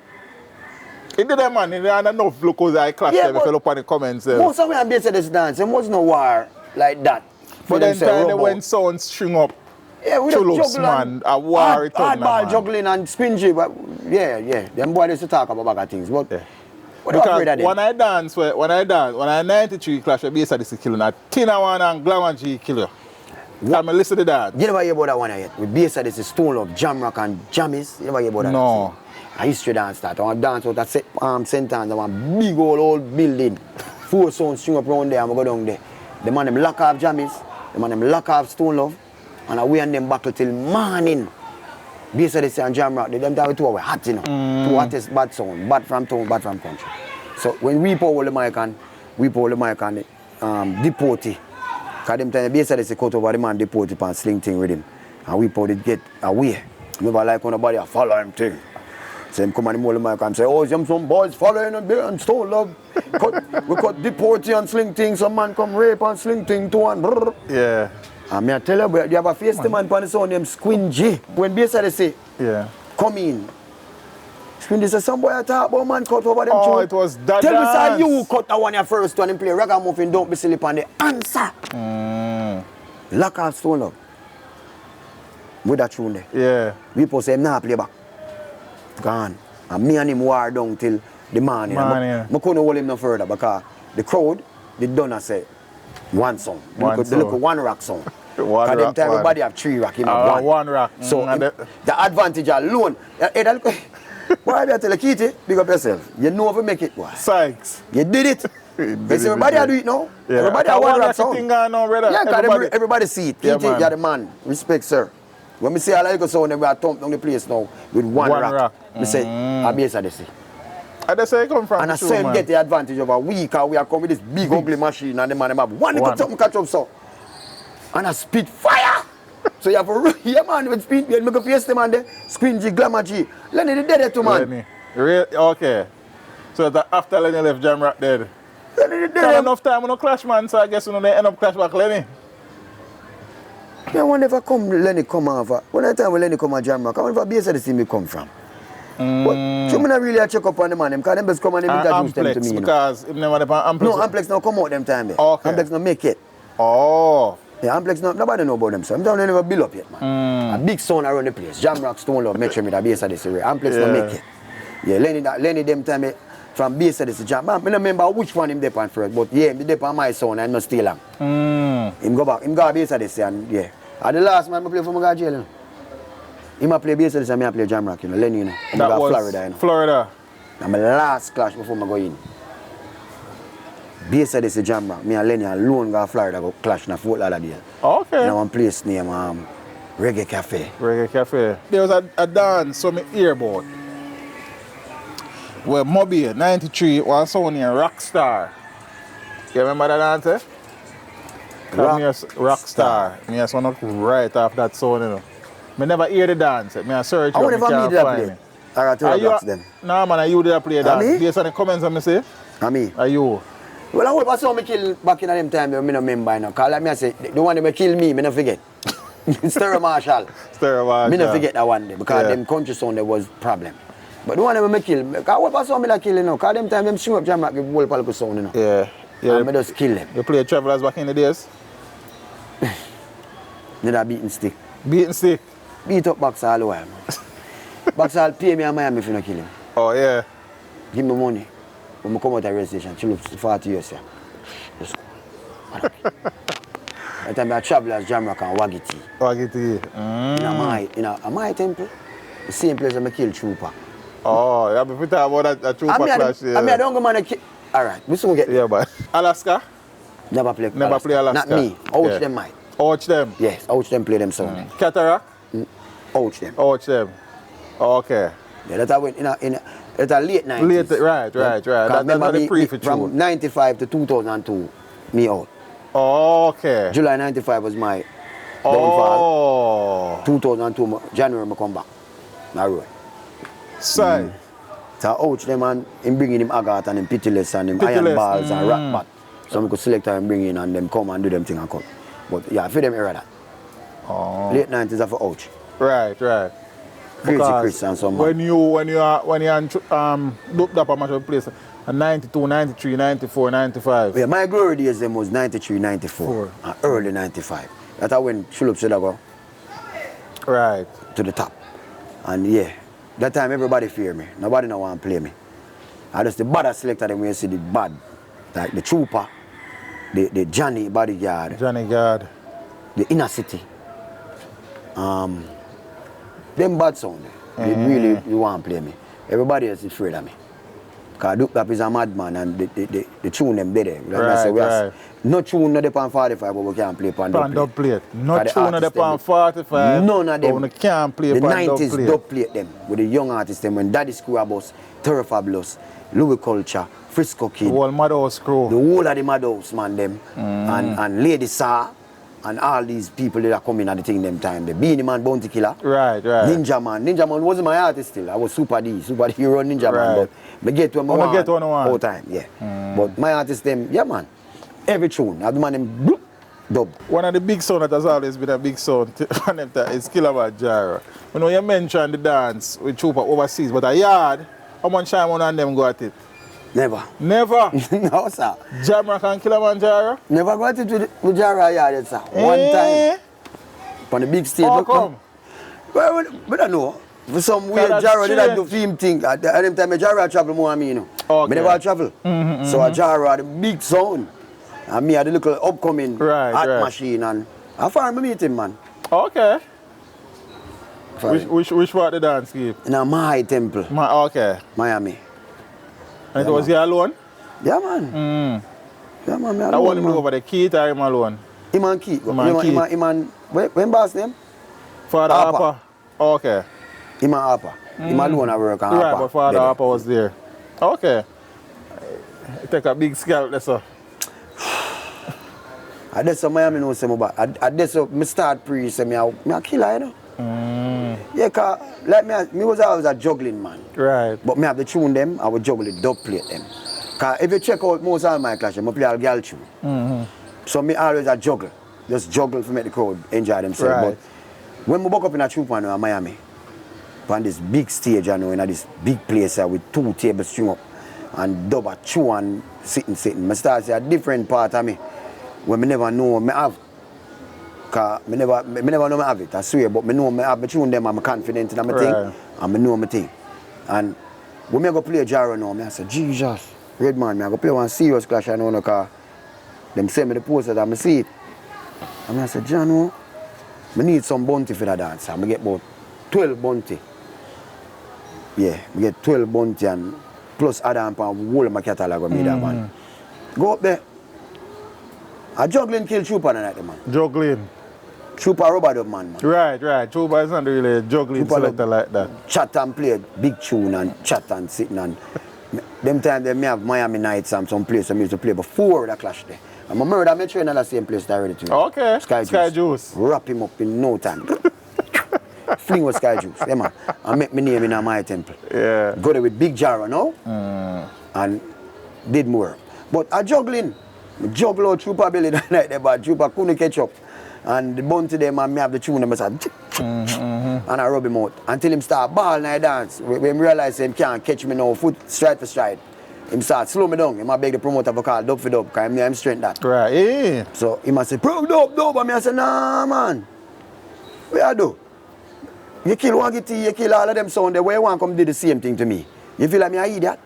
It did man, it had enough look because I clash them if you look on the comments. Most of them bass of this dance, there was no war like that. But then time they went sound string up. Yeah, with Chullups, man, a war return. Hardball juggling and spingy, but yeah. Them boys used to talk about bad things. But what are you afraid of them? When I 93 clash with bass of this killing, a Tina one and Glamour G kill you. Can I listen to that? You never hear about that one yet? With bass of this Stone Love, Jamrock and Jammies. You never hear about that? No. A history dance that. I want to dance out at St. Anne's. I want big old building. 4 sounds string up around there and I go down there. The man them lock off Jammies. The man them lock off Stone Love. And we and them battle till morning. Bass of this and Jamrock, them time 2 hours hot, you know. 2 hottest bad sound. Bad from town, bad from country. So when we pour the mic and Deporty. Because them time the bass of this cut over the man Deporty and sling thing with him. And we pour it get away. Never like when nobody follow him thing. So him come and hold the mic and say, oh, some boys following and Stone Love. We cut Deporty and sling thing, some man come rape and sling thing too and brrr. Yeah. And I tell you, you have a face the man on the sound named Squingy. When basically say, come in. Squingy say, some boy I talk about man cut over them. Oh, it was that tell dance. me, sir, you cut that one your first one and play ragamuffin, don't be silly on the answer. Lock off Stone Love. With that tune there. Yeah. People say, nah, play back. Gone. And me and him war down till the morning. I couldn't hold him no further because the crowd, they done say, one song. They look at one rock song. Because them time everybody have 3 rock, him have 1. 1 rock. So the advantage alone. Why do I tell you, Kitty, big up yourself. You know if you make it, boy. Sykes. You did it. Everybody do it now. Yeah. Everybody have 1 rock song. Yeah, because everybody see it. Kitty, you're the man. Respect, sir. When I say I like a sound, we are thump down the place now with one rock. I say, I base of this. And that's where you come from. And I say get the advantage of a week, and we are coming with this big ugly machine, and the man have one little something catch up so. And I spit fire. So you have a yeah man with speed, you make a face them and the screen G, glamour G. Lenny the dead to man. Lenny. Okay. So that after Lenny left Jamrock dead. Lenny the dead. Enough time on no clash man, so I guess we don't end up clash back Lenny. Yeah, whenever Lenny come over, when I time when Lenny come at Jamrock, I wonder if base of the scene me come from. But you not really check up on the man, because them best come and introduce them to me. Because if never the Amplex. No, Amplex now come out them time there. Okay. Amplex now make it. Oh. Yeah, Amplex nobody know about them, so I'm telling you never build up yet, man. A big sound around the place. Jamrock, Stone Love, Metro with the base of this area. Amplex now make it. Yeah, Lenny them time from base of this jam. I don't remember which one him depend first, but yeah, he depend on my sound and not steal him. Him go back, him go base of this and yeah. At the last man I play for my jail, you know. Him a play base of this and I play Jamrock, you know, Lenny, you know. That was Florida, you know. Florida. And my last clash before I go in. Base of this Jamrock, me and Lenny alone go to Florida go clash in a Fort Lauderdale. Okay. In one place named Reggae Cafe. Reggae Cafe. There was a dance so me hear about. Where Moby 93 was someone named Rockstar. You remember that dance? Eh? Rockstar. Me just want to right off that song, you know. Me never hear the dance. Me a search I it, never meet that play. I got to relax them. Nah man, are you there play that? Me? Based on the comments I say? Me? Are you? Well, I hope I saw me kill back in them time, I don't remember now. Because like me I say, the one that kill me, I don't forget. Stereo Marshall. Stereo Marshall. Me don't forget that one day, because them country sound there was problem. But the one that me kill, because I hope I saw me like kill, you know. Because them time, them swing up Jamrock, give whole political sound, you know. Yeah. And I just kill them. You play Travelers back in the days? Need a beating stick. Beating stick? Beat up Boxer all the while, man. Boxer pay me in Miami if you don't kill him. Oh, yeah. Give me money. When I come out of the rail station, Chullups 40 years, yeah. Just go. That time I travel as Jamrock and Wagiti. Wagiti. In my temple, the same place I kill Trooper. Oh, yeah, but we talk about that Trooper clash. I don't go man to kill. Alright, we soon get. Yeah, but Alaska? Never play Alaska. Not me. Ouch them, mate. Ouch them? Yes, ouch them play them sound. Cataract? Ouch them. Ouch them. Okay. Yeah, that I went in a late 90s. Right. That's the pre-for from 95 to 2002, me out. Okay. July 95 was my downfall. 2002, January, I come back. Narrow. Side. So I ouch them and him bringing him Agat and him Pitiless and him Iron Balls and Rat Bat. So I could select and bring in and them come and do them thing and come. But yeah, I feel them era that. Late 90s are for ouch. Right. Crazy Chris and some when you looked up a match of place, 92, 93, 94, 95. Yeah, my glory days them was 93, 94, and early 95. That's when Chullups should go. Right. To the top. And yeah, that time everybody fear me. Nobody no want to play me. I just the bad selector them when you see the bad. Like the Trooper, the Johnny Bodyguard. The Inner City. Them bad sound, they really want to play me. Everybody else is afraid of me. Because Duplap is a madman and the tune them better. Right. No tune not on 45, but we can't play on dubplate. No tune not on 45. None of them. But we can't play on dubplate. The 90s dubplate them with the young artists them when Daddy Squabos, Terror Fabulous, Louis Culture, Frisco Kid. The whole Madhouse crew. The whole of the Madhouse man them. And Lady Saw. And all these people that are coming at the thing them time. The Beanie Man Bounty Killer. Right. Ninja Man wasn't my artist still. I was Super Hero Ninja Man. But I get to one all time, yeah. But my artist them, yeah man. Every tune. I have the man them bloop, dub. One of the big sound that has always been a big sound is Killer Jara. You know you mentioned the dance with Trooper overseas, but a yard, how much time one of them go at it? Never. Never? No, sir. Jamrock and Kilimanjaro? Never got it with Jara yard, sir. One time. On the big stage. How come? Well, but I know. For some weird Jara did do film thing. At the time, Jara travel more than me, you know. Okay. I never travel. So a Jara had a big sound. And me had a little upcoming art machine. And I found me meet him, man. Okay. Which part of the dance keep? In a Mahai temple. Okay. Miami. And it was he alone? Yeah, man. Yeah, man. I want him to go over the Keith or him alone? Him and Keith. Him and when boss name? Father Harper. Harper. Okay. Him and Harper. Him alone at work and Right, Harper. but Father there. Harper was there. Okay. Take a big scalp there, sir. I did some Miami know some about. I did some. Me start pre say me a killer, you know. Yeah, cause like me was always a juggling man. Right. But me have to tune them. I would juggle the dub plate them. Cause if you check out most of my clashes, I play all girl tune. So me always a juggle, just juggle to make the crowd enjoy themselves. Right. But when we buck up in a troop in Miami, on this big stage, you know, in this big place with 2 tables string up and dub a chew and sitting. I start to see a different part of me when me never know me have. Cause me never know me have it, I swear, but me know me have me tune them and I'm confident in my thing and me know my thing. And when me go play Jaro now, I say, Jesus, red man, I go play one serious clash I know no car. Them send me the posters and I see it. And I say, John, I need some bounty for that dance. I get about 12 bounty. Yeah, I get 12 bounty and plus other and whole of my catalog of me that man. Go up there. A juggling kill Trooper tonight, man. Juggling. Trooper rubber dub man. Right. Trooper is not really a juggling Trooper selector like that. Chat and play big tune and chat and sitting and them time they may have Miami nights and some place I used to play before the clash there. And my murder me train in the same place already too. Okay. Sky Juice. Wrap him up in no time. Fling with Sky Juice, yeah man. And make me name in my temple. Yeah. Go there with big Jaro now. And did more. But a juggling. Juggle out Trooper belly that night there, but Trooper couldn't catch up. And the bounty them and me have the tune them and I rub him out. Until him start ball and I dance. When he realize him can't catch me now, foot stride for stride. Him start slow me down. He might beg the promoter for call dub for dub, because I'm strength that. Right, yeah. So he must say, bro, dub. And I say, nah man. What I do? You kill one guitar, you kill all of them sound there. Where you want to come do the same thing to me? You feel like me an idiot?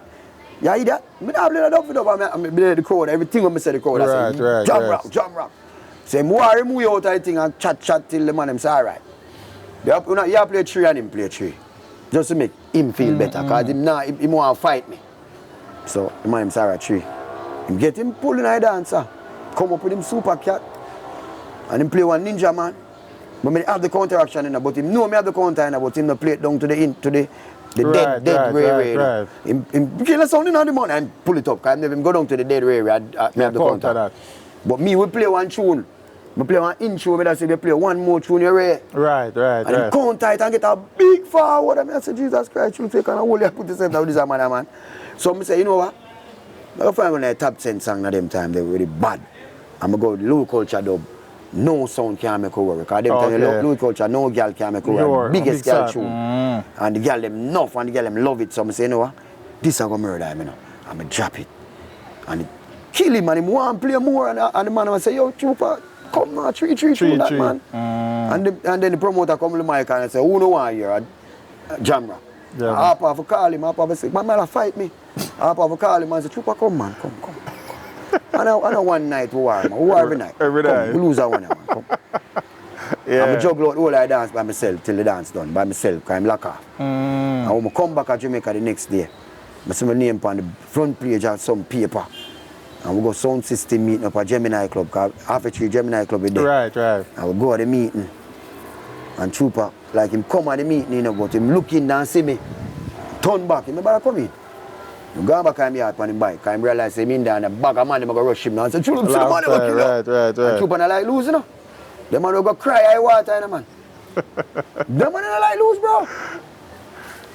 You an idiot? I don't play dub for dub. I'm the crowd. Everything when I say the crowd, I say, Jamrock. Say, I remove you out of the thing and chat till the man them say, all right. You play 3 and him play 3. Just to make him feel better, because he want to fight me. So the man him say, all right, 3. Him get him pulling a dancer. Come up with him super cat. And him play one ninja man. But me have the counteraction in but him know me have the counter in but him no play it down to the dead railway. Right. Him kill the sound in the money and pull it up. Because him go down to the dead railway and me have the counter. That. But me will play one tune. I play one intro, I say they play one more tune you ready. Right. And count it and get a big forward. And I say, Jesus Christ, you take and hold you put yourself down with this man. So I say, you know what? I find one of the top 10 songs at them time, they were really bad. I'm going to go with low culture dub. No sound can make it work. Because them time, low culture, no girl can make it work. Biggest girl tune. And the girl them enough and the girl them love it. So I say, you know what? This is going to murder him, you know. I'm going to drop it. And it kill him and he want to play more. And the man will say, yo, Trooper, come now, 3 that man. And then the promoter come to the mic and say, who no want here? Jamrock. Harper for call him, Harper say, man, fight me. Harper for call him and say, Trooper, come man, come. I know one night we war, man. We war every night. Every night. We lose that one, man. Come. Yeah. I'm juggle out the whole I dance by myself till the dance done, by myself, because I'm locked off. And when I come back to Jamaica the next day, I see my name on the front page of some paper. And we go sound system meeting up at Gemini Club, because half a 3 Gemini Club is there. Right. And we go to the meeting. And Trooper, like him come at the meeting, you know, but him look in and see me. Turn back, he never come in. I go back on the yard on the bike, because I realize him in there and the bag of man, I'm going to rush him now. I say, Chullups, the man, will kill you. Right. And Trooper not like lose, you know. The man will go cry, I water, you know, man. The man not like lose, bro.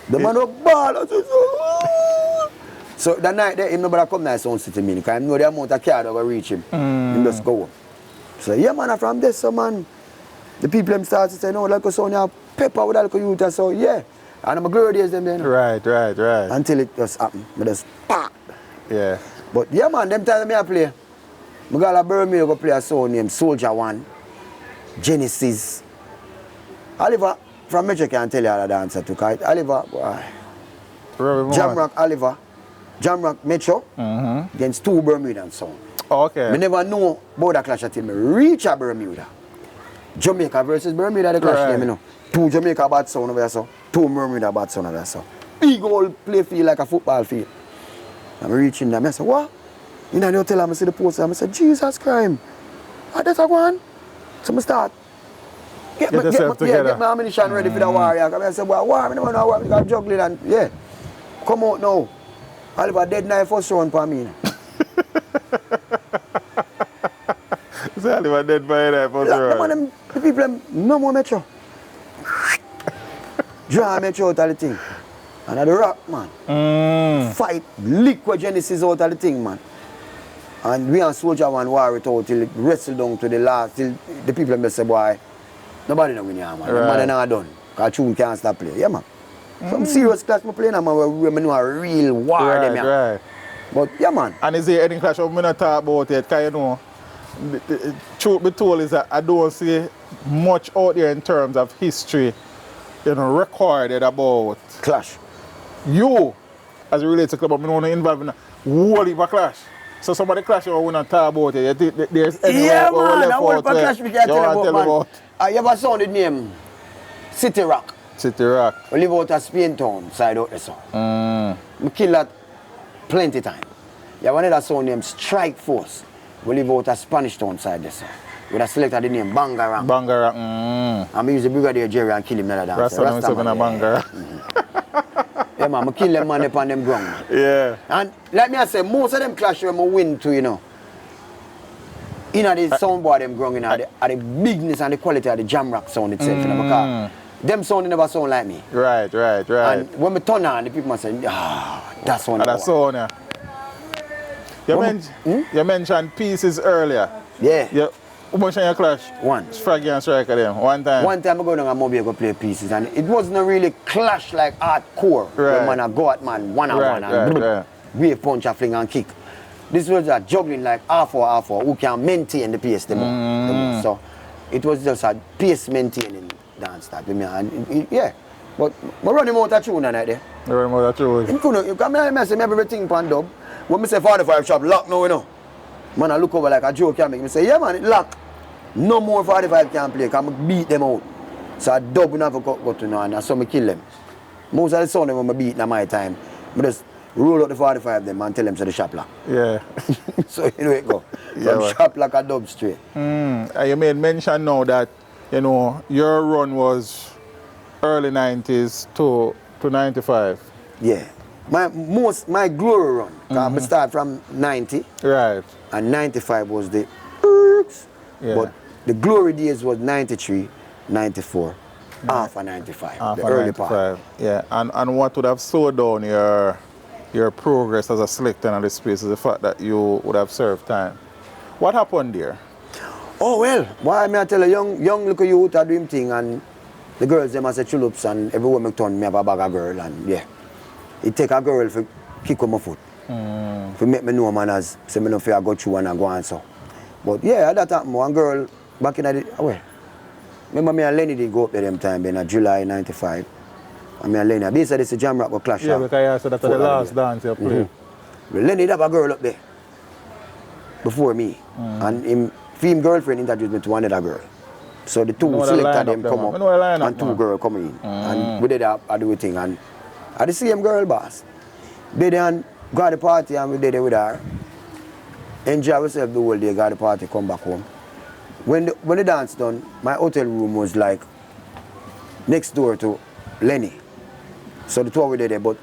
The man will ball. I say, so that night there, him nobody come nice sound city meeting, because I know the amount of car that will reach him. He just go up. So yeah man, from this so man, the people them start to say, no, like a son have pepper with like a youth, so yeah. And I'm a glory days them then. Right. Until it just happen. I just pop. Yeah. But yeah man, them times I play. I got a Bermuda go play a song named Soldier 1, Genesis. Oliver from Metro can tell you how to dance to kite. Oliver, boy. Jamrock Oliver. Jamrock Metro against 2 Bermudan sound. Okay. I never know about that clash until I reach a Bermuda. Jamaica versus Bermuda, the clash them, you know. 2 Jamaica bad sound over there, so 2 Bermuda bad sound over there, so. Big old play field like a football field. I'm reaching them, I say, what? You know, they tell them, I see the poster, I say, Jesus Christ. That's a one. So I start Get yourself together. Get my ammunition ready for the warrior. I said, well, war, I don't know war, I got juggling and yeah. Come out now. I'll have a dead knife first round for me. So I'll have a dead knife first round. The people, no more metro. Draw metro out of the thing. And at the rock, man. Fight liquid genesis out of the thing, man. And we and soldier one war it out till it wrestled down to the last, till the people them say, boy, nobody know win here, man. The man not done. Because tune can't stop playing. Yeah, man. Some serious clash I play now, man, where we know a real war them, yeah. Right. But yeah, man. And is there any clash of me not talk about it? Because you know, the truth be told is that I don't see much out there in terms of history, you know, recorded about Clash. you as it relates to club. I don't involved in a whole heap of clash. So somebody clash or we not talk about it. You think there's any yeah, more man, left I want out to clash we can tell you about, man. You ever saw the name City Rock? City Rock. We live out of Spain town, side out the sun. We kill that plenty time. You have another son named Strike Force. We live out of Spanish town side the sun. We have selected the name Bangarang. Bangarang. And we use the Brigadier Jerry and kill him another dance. Rasta man, Bangarang. Yeah, man, I kill them man upon them ground, man. Yeah. And like me I say, most of them clash when I win too, you know. You know, the soundboard them ground, you know, the bigness and the quality of the Jamrock sound itself, you know, because them sound never sound like me. Right. And when we turn on, the people must say, that's one. That's sound, yeah. You mentioned pieces earlier. Yeah. How much in your clash? One. Fraggy and Striker them. One time. One time I go down and Moby go play pieces and it wasn't a really clash like hardcore. Right. Where man I go at man one on one and wave punch and fling and kick. This was a juggling like half hour who can maintain the pace the most. So it was just a pace maintaining dance that with me and yeah. But I run him out of tune and that there. You run him out of tune? You come here and say everything pan dub. When I say 45 shop lock now, you know. Man, I look over like a joke and make me say, yeah man, it lock. No more 45 can play, because I beat them out. So I dub never go to now and that's how I kill them. Most of the sound when I beat in my time, I just roll out the 45 them and tell them to the shop lock. Yeah. So you know it go. From shop lock a dub straight. And you made mention now that, you know, your run was early 90s to 95. Yeah. My glory run. I start from 90. Right. And 95 was the yeah. But the glory days was 93, 94, half of 95. The early 95. part. Yeah. And what would have slowed down your progress as a selector in this space is the fact that you would have served time. What happened there? Oh well, why may I tell a young little youth are doing thing and the girls them as a Chullups and everywhere me turn me have a bag of girl and yeah. It take a girl to kick on my foot. To make me know man as say me no fear go through and I go on so. But yeah, that happened. One girl back in the remember me and Lenny did go up there them time in July 95. And me and Lenny, this is the Jamrock go clash. Yeah, because I said that's the last dance you played. Well, Lenny have a girl up there before me. And him female girlfriend introduced me to another girl. So the two selected them come up and two girls come in. And we did a do a thing and I the same girl boss. They then got the party and we did it with her. Enjoy ourselves the whole day, got the party, come back home. When the dance done, my hotel room was like next door to Lenny. So the two we did there, but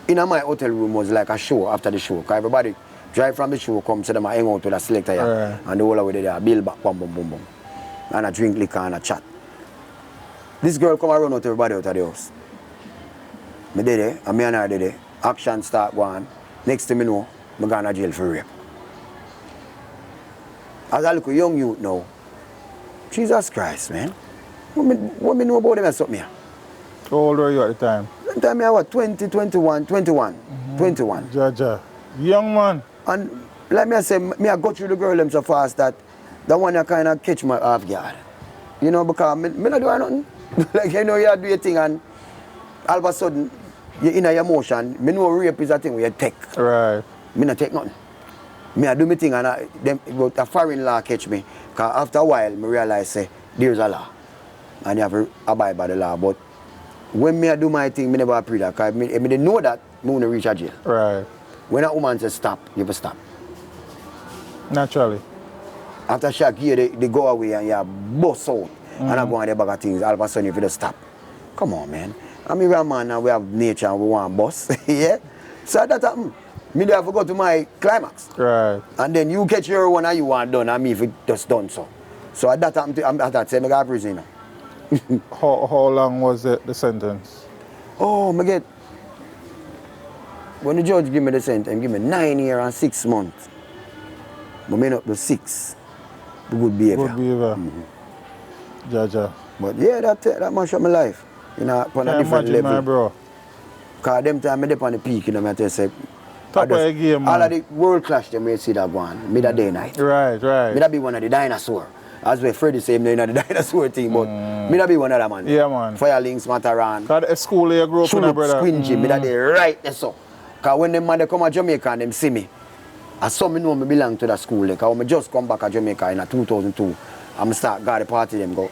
in my hotel room was like a show after the show. Because everybody drive from the show, come to them and hang out with a selector here. And the whole we did there, bill back, boom, boom, boom, boom. And I drink liquor and a chat. This girl come and run out everybody out of the house. Me did it, and me and her did it. Action start going. Next thing me know, I'm going to jail for rape. As I look at young youth now, Jesus Christ, man. What me know about them or something here? How old were you at the time? At the time I was 20, 21. Jaja. Young man. And like me I say, me I go through the girl them so fast that one I kind of catch my off guard. You know, because me not do nothing. Like, you know, you do your thing and all of a sudden, you're in your emotion. Me know rape is a thing where you take. Right. Me not take nothing. Me I do my thing and but a foreign law catch me. Because after a while, me realize say, there's a law. And you have to abide by the law. But when me I do my thing, me never pray that. Because me didn't know that, me won't reach a jail. Right. When a woman says stop, you have to stop. Naturally. After shock here, they go away and you bust out. and I go on the bag of things, all of a sudden if you just stop. Come on, man. I mean, we're a man and we have nature and we want boss. Yeah? So that happened. Me have to go to my climax. Right. And then you catch your one and you want done, and me if it just done so. So at that time, at that time, I got prison. How long was the sentence? Oh, I get. When the judge give me the sentence, give me 9 years and 6 months. But me up to 6. Good behavior. Good behavior. Jaja. But yeah, that much of my life. You know, on a different level. My bro. Because them time I dip on the peak, you know, I tell you, say, top of the game, man. all of the world clash, them may see that go on, mid day night. Right. Me that be one of the dinosaur. As well, Freddie say, me not the dinosaur thing, but me that be one of them, man. Yeah, man. Firelings, Mataran. Because at school you grew up in a brother. Squingy, me that they right there so. Because when them man they come to Jamaica and them see me, as some me know me belong to that school. Because when I just come back to Jamaica in 2002, I'm start got the party them go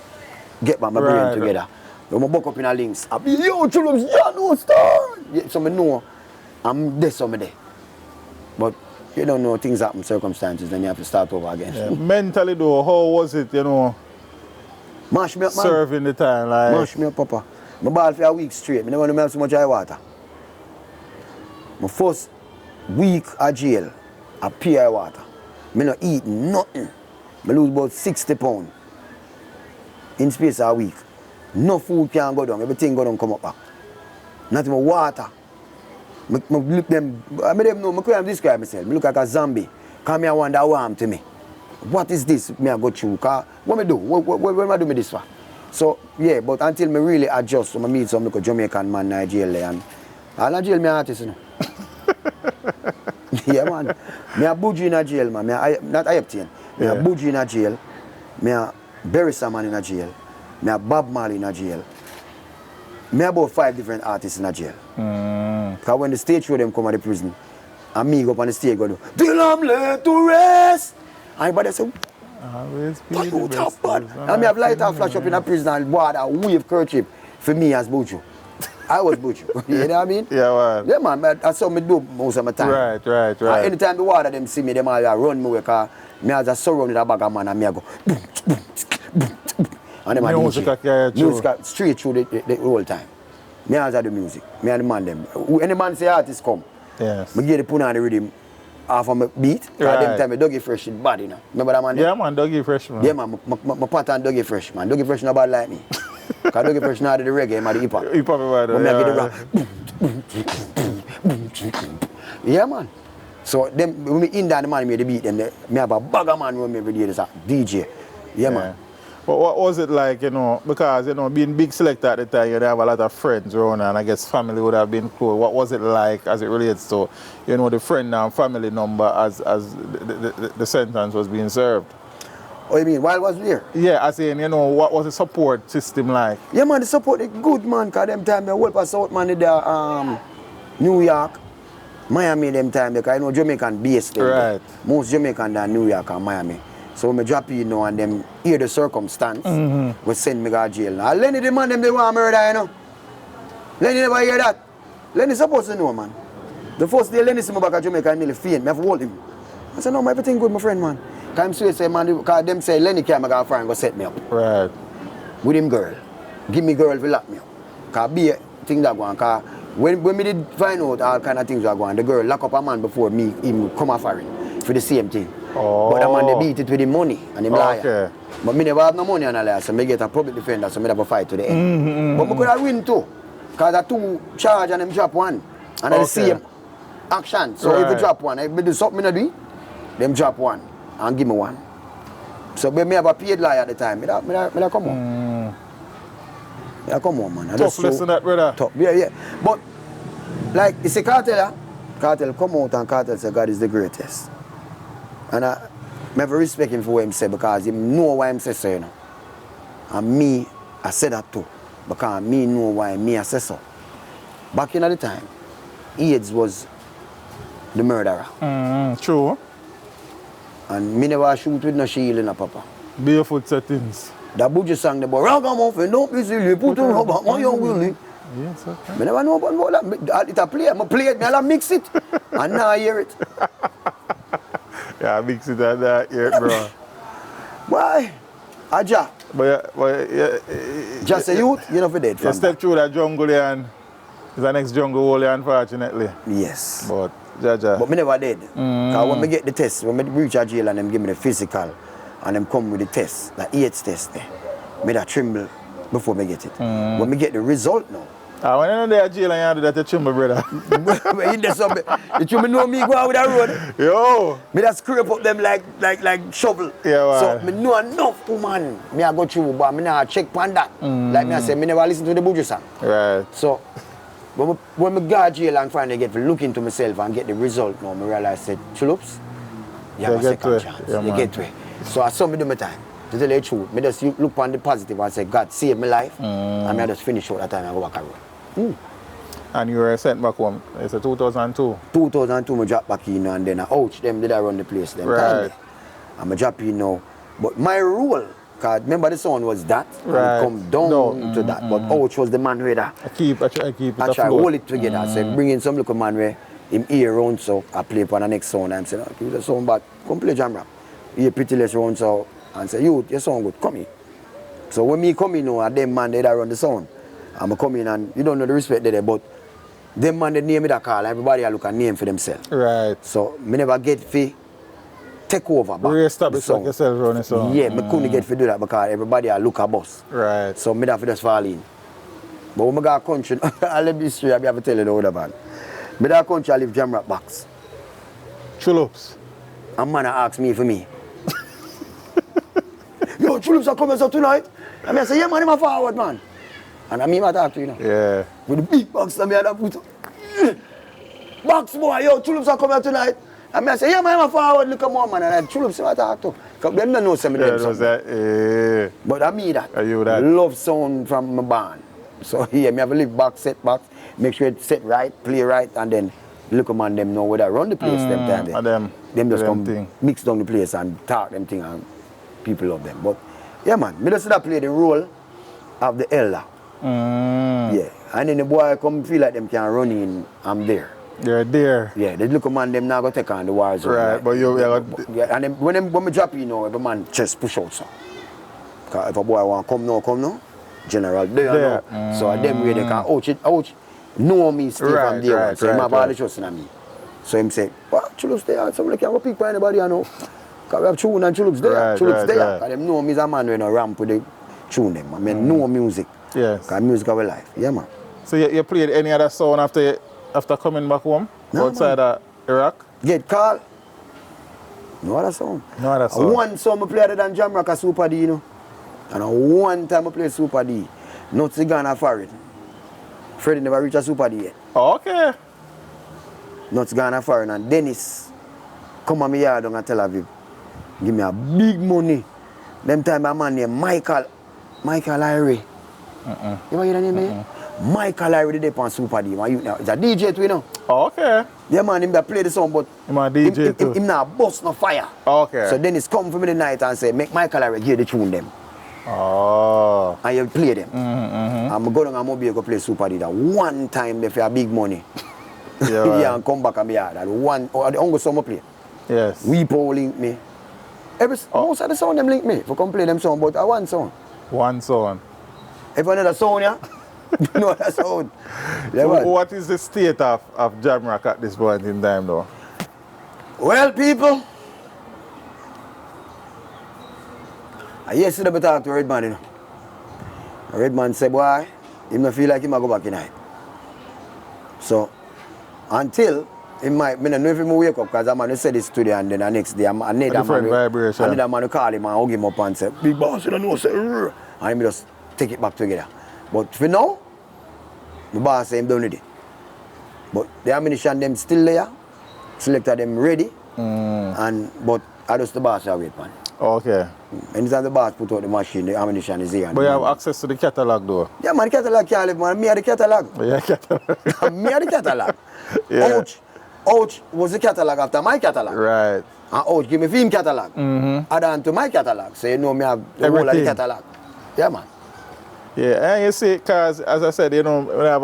get my brain together. When I buck up in a links, I be yo Chullups, yeah no star. Yeah, so me know I'm there some day. But you don't know things happen, circumstances, then you have to start over again. Yeah. Mentally though, how was it, you know? Mash me up, man. Serving the time, like. Mash me up, Papa. I ball for a week straight. I never know I have so much high water. My first week of jail, I pure water. I not eat nothing. I lose about 60 pounds in space of a week. No food can go down. Everything go down, come up back. Not even water. I look them. I made them know. I couldn't describe myself. I look like a zombie. Come here, wonder warm to me. What is this? Me I go through. What me do? What am I do me this for? So yeah, but until me really adjust, so I meet some like Jamaican man in jail and all in jail me artist, you know. Yeah, man. Me a Buju in a jail, man. Not Ayeptian. Me a Buju in a jail. Me a Berry Saman in a jail. Me a Bob Marley in a jail. Me about 5 different artists in a jail. Because when the stage show them come out of the prison, and me go up on the stage go do, till I'm laid to rest. And everybody say, always be what you the talk best. about? And me have lighter flash up in a prison and water wave kerchief for me as Buju. I was Buju. You know what I mean? Yeah, man. Yeah, man. That's how me do most of my time. Right. And anytime the water them see me, them all run me because me as a surrounded a bag of man and me I go boom, boom, boom, boom. And them music straight through the whole time. Me as I do music. Me and the man them. Any man say artist come. Yes. Me get the put on the rhythm half of my beat. Right. Them time I Dougie Fresh is bad, you know. Remember that man? Yeah, man, Dougie Fresh, man. Yeah, man. My pattern Dougie Fresh, man. Dougie Fresh not bad like me. Because Dougie Fresh not do the reggae, man, the hip hop. Hip hop, man. But me I get the rap. Yeah, man. So them when me in there, the man made the beat them. Me have a bag of man run me every day. There's a DJ. Yeah, man. But what was it like, you know, because, you know, being big Selector at the time, you have a lot of friends around and I guess family would have been cool. What was it like as it relates to, you know, the friend and family number as the sentence was being served? What you mean, while I was there? Yeah, as in, you know, what was the support system like? Yeah, man, the support is good, man, because them time, the whole part South, man, there, New York, Miami, them time, because I know Jamaican based. Right. Most Jamaican than New York and Miami. So when I drop you know and them hear the circumstance, we send me to jail. Now Lenny the man them they want murder, you know. Lenny never hear that. Lenny supposed to know, man. The first day Lenny see me back at Jamaica and nearly faint. I have to hold him. I said, no, everything good, my friend, man. Because I'm sweet, say, man, because them say Lenny can't make a friend go set me up. Right. With him girl. Give me girl to lock me up. Because be a thing that go on. Because when we did find out all kind of things that go on, the girl lock up a man before me him come off foreign for the same thing. Oh. But the man they beat it with the money and him liar. Okay. But me never have no money and a liar, so me get a public defender, so me have a fight to the end. But me could have win too. Because the 2 charge and them drop 1. And the same action. So if you drop 1, if me do something I do, them drop 1 and give me 1. So when me have a paid liar at the time, me da come on. Me da come on, man. Tough lesson that, brother. Tough. Yeah. But like it's a cartel, Cartel come out and Cartel say God is the greatest. And I have respect him for what he said because he know why he said so, you know. And me, I said that too. Because me know why me I said so. Back in the time, AIDS was the murderer. True. And me never shoot with no shield in a papa. Barefoot settings. That Buju sang the boy, ragamuffin, don't be silly, put on rubber, my young Willie. Yes, okay. I never know about that. It's a play, I play it, I mix it. And now I hear it. Yeah, mix it and that, yeah, bro. Why? Aja. But Just a youth, you know for dead. You step through that jungle and it's the next jungle hole, unfortunately. Yes. But Jaja. But me never did. Because when me get the test, when me reach a jail and them give me the physical and them come with the test, the AIDS test there, me that tremble before me get it. When me get the result now. When you know they are jail and you do that, you tremble, brother. In there some, you know me go out with that road. Yo. Me that scrape up them like shovel. Yeah, man. So me know enough, woman. Me I go through, but me not check on that. Like me I say, me never listen to the Buju song. Right. So when me go to jail and finally get to look into myself and get the result now, me realize that Chullups, you have a second chance. Yeah, you get to it. So I saw me do my time. To tell you the truth, me just look on the positive and say, God saved my life. And I just finish out that time and go back around. And you were sent back home. It's a 2002. 2002, I dropped back in and then I ouch them did I run the place them right. time. I'm a drop in now. But my rule, because remember the sound was that, right. and it come down to that. But ouch was the man where that. I try to keep it I try to hold it together. I say, bring in some little man where him ear round so I play for the next sound. I'm saying, okay, the sound bad, come play Jamrock. He pitiless round so and say, you, your sound good, come in. So when me come in now, and them man they that run the sound, I'm come in and you don't know the respect there, but them man they name me that call, everybody I look at name for themselves. Right. So me never get fi take over back. Re-establish like yourself running the sound. Yeah, me couldn't get fi do that because everybody I look at boss. Right. So me have to just fall in. But when I go to country, I'll let me straight, I have to tell you the other man. Me that country I live Jamrock box. Chullups. A man ask me for me. Yo, Chullups are coming so tonight. And I say, yeah man, I'm forward man. And I mean I talk to you now. Yeah. With the big box that me had to put. Box boy, yo, Chullups are coming tonight. And I say, yeah man, I'm forward, look at more man. And I Chullups I talk to. Because they don't know some of them something. But I mean that. Are you that? Love sound from my band. So yeah, me have a live box, set box, make sure it's set right, play right, and then look at man them know where I run the place them time. And them just come thing. mix down the place and talk them thing and people love them. But yeah man, me just play the role of the elder. Yeah. And then the boy come feel like them can run in, I'm there. You're there. Yeah, they look at man them now go take on the war zone. Right, like, but you yeah, and then when me drop you know, every man chest push out so. Cause if a boy want come now, general there. So them way they can ouch know me still from day one. So him have all the trust in me. So him say, well, Chullups there, so we can't go pick by anybody I know. Cause we have tune and Chullups there. Chullups there. Cause them know me as a man when I ramp with the tune them. I mean know music. Yes. Cause music our life. Yeah man. So you played any other sound after coming back home? No, outside of Iraq? Get call. No other song. No other song. One song I played other than Jamrock a Super D, you know. And one time I played Super D. Not Ghana Farid. Freddie never reached a Super D yet. Oh, okay. Not Ghana Farid and Dennis come on my yard down at Tel Aviv. Give me a big money. Them time a man named Michael Irie. You ever hear the name there? Michael Irie did on Super D. It's a DJ too, you know. Oh, okay. Yeah man, him that play the song but him a DJ too. Him not bust no fire. Okay. So Dennis come for me the night and say, make Michael Irie give the tune them. Oh. And you play them. And I go down and go play Super D. That one time they for big money. Yeah, yeah, and come back and me yard. That one, or the only song I play. Yes. Weepo link me. Most of the sound them link me for come play them song, but I one song. One song. If another song, yeah, no other sound. So what is the state of Jamrock at this point in time though? Well, people, I yesterday talked to Redman, you know. Redman said, boy, he don't feel like he might go back tonight. So, until he might, I don't know if he will wake up because I'm going to say this today and then the next day, I need that man to call him and hug him up and say, big boss, you don't know, say, rrr. And he just take it back together. But for now, the boss say him done with it. But the ammunition them still there, Selector them ready, but I just the boss I wait, man. Okay. Anytime the boss put out the machine, the ammunition is here. But you have access to the catalogue though? Yeah man, the catalogue can't live, man. Me are the catalogue. Yeah, catalogue. Me are the catalogue. Yeah. Ouch was the catalogue after my catalogue. Right. And Ouch give me film catalogue. Add on to my catalogue. So you know me have the whole of the catalogue. Yeah man. Yeah, and you see, because as I said, you know, when I have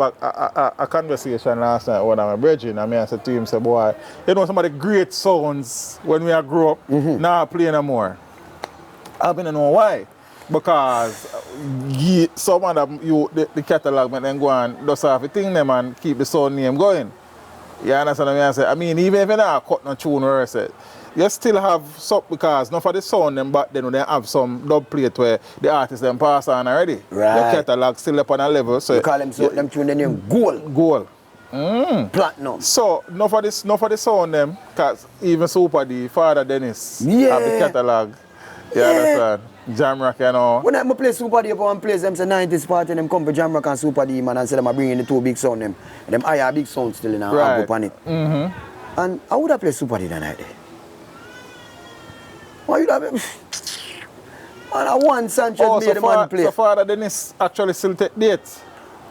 a conversation last night with one of my brethren, and I said to him, say, boy, you know, some of the great sounds when we grew up, now play no more. I don't know why. Because some of them, the catalog, man, then go and dust off the thing them and keep the sound name going. You understand what I say? I mean, even if you not cut no tune or set, you still have some, because not for the sound them back then, they have some dub plate where the artists them pass on already. Right. The catalog still up on a level. So you call them, them tune the name Gold. Gold. Platinum. So, not for the sound them, because even Super D, Father Dennis, have the catalog. You understand? Jamrock, you know. When I play Super D upon place, them say 90s party, them come for Jamrock and Super D, man, and say them I bring in the two big sound them. And them higher big sound still in our album on it. And I would have played Super D that night. Why you have man, I want Sanchez made the man play. So Father Dennis actually still take dates?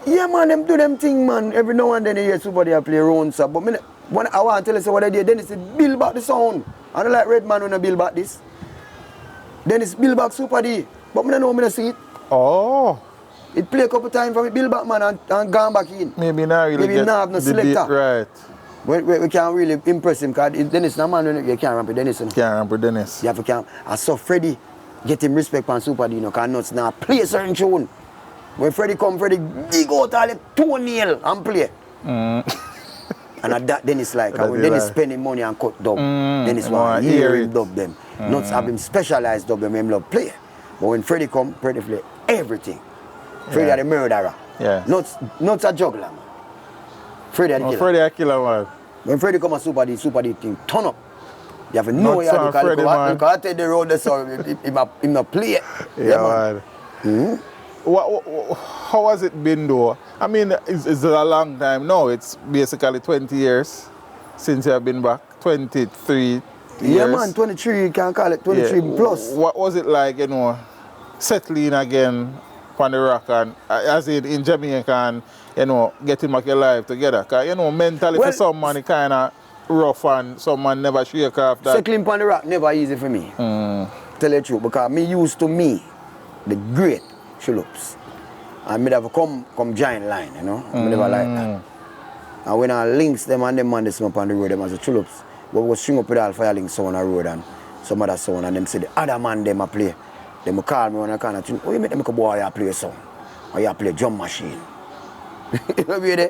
Yeah, man, them do them thing, man. Every now and then you hear Super D play round, so. But when I want to tell you what I did, Dennis said, build back the sound. I don't like Redman when I build back this. Dennis build back Super D, but I don't know when I see it. Oh. It play a couple times for me, build back, man, and gone back in. Maybe not really. Maybe not have no selector. Right. We can't really impress him, because Dennis, no man, you can't ramp with Dennis. Can't ramp with Dennis. You have to can't. I saw Freddie get him respect from Super D, because nuts now play a certain tune. When Freddie come, Freddie dig out all the toenail and play. And at that, Dennis like, when Dennis spending money and cut dub, Dennis want to hear him dub them. Not have him specialized dub them, him love play. But when Freddie come, Freddie play everything. Freddie the murderer. Yeah. Not a juggler, man. Freddie the killer. Freddie a killer, man. When Freddie come a Super D thing turn up. You have to know you have to call it. Because I tell the road that's all, him not play. Yeah, man. How has it been though? I mean, it's a long time now. It's basically 20 years since you have been back. 23 years. Yeah, man, 23, you can call it 23 plus. What was it like, you know, settling again on the rock and as in Jamaica and, you know, getting back your life together? Because, you know, mentally for some man, it kind of rough and some man never shake off that. Settling on the rock never easy for me. Tell you the truth, because me used to the great Chullups. And me never come giant line, you know. I never like that. And when I links them and them man they up on the road, them as a Chullups, we go string up with all fire links on the road and some other sound, and them say the other man them a play. Them call me when I kind of think, oh, you make them a boy you play a song. Or you play drum machine. You know what I mean?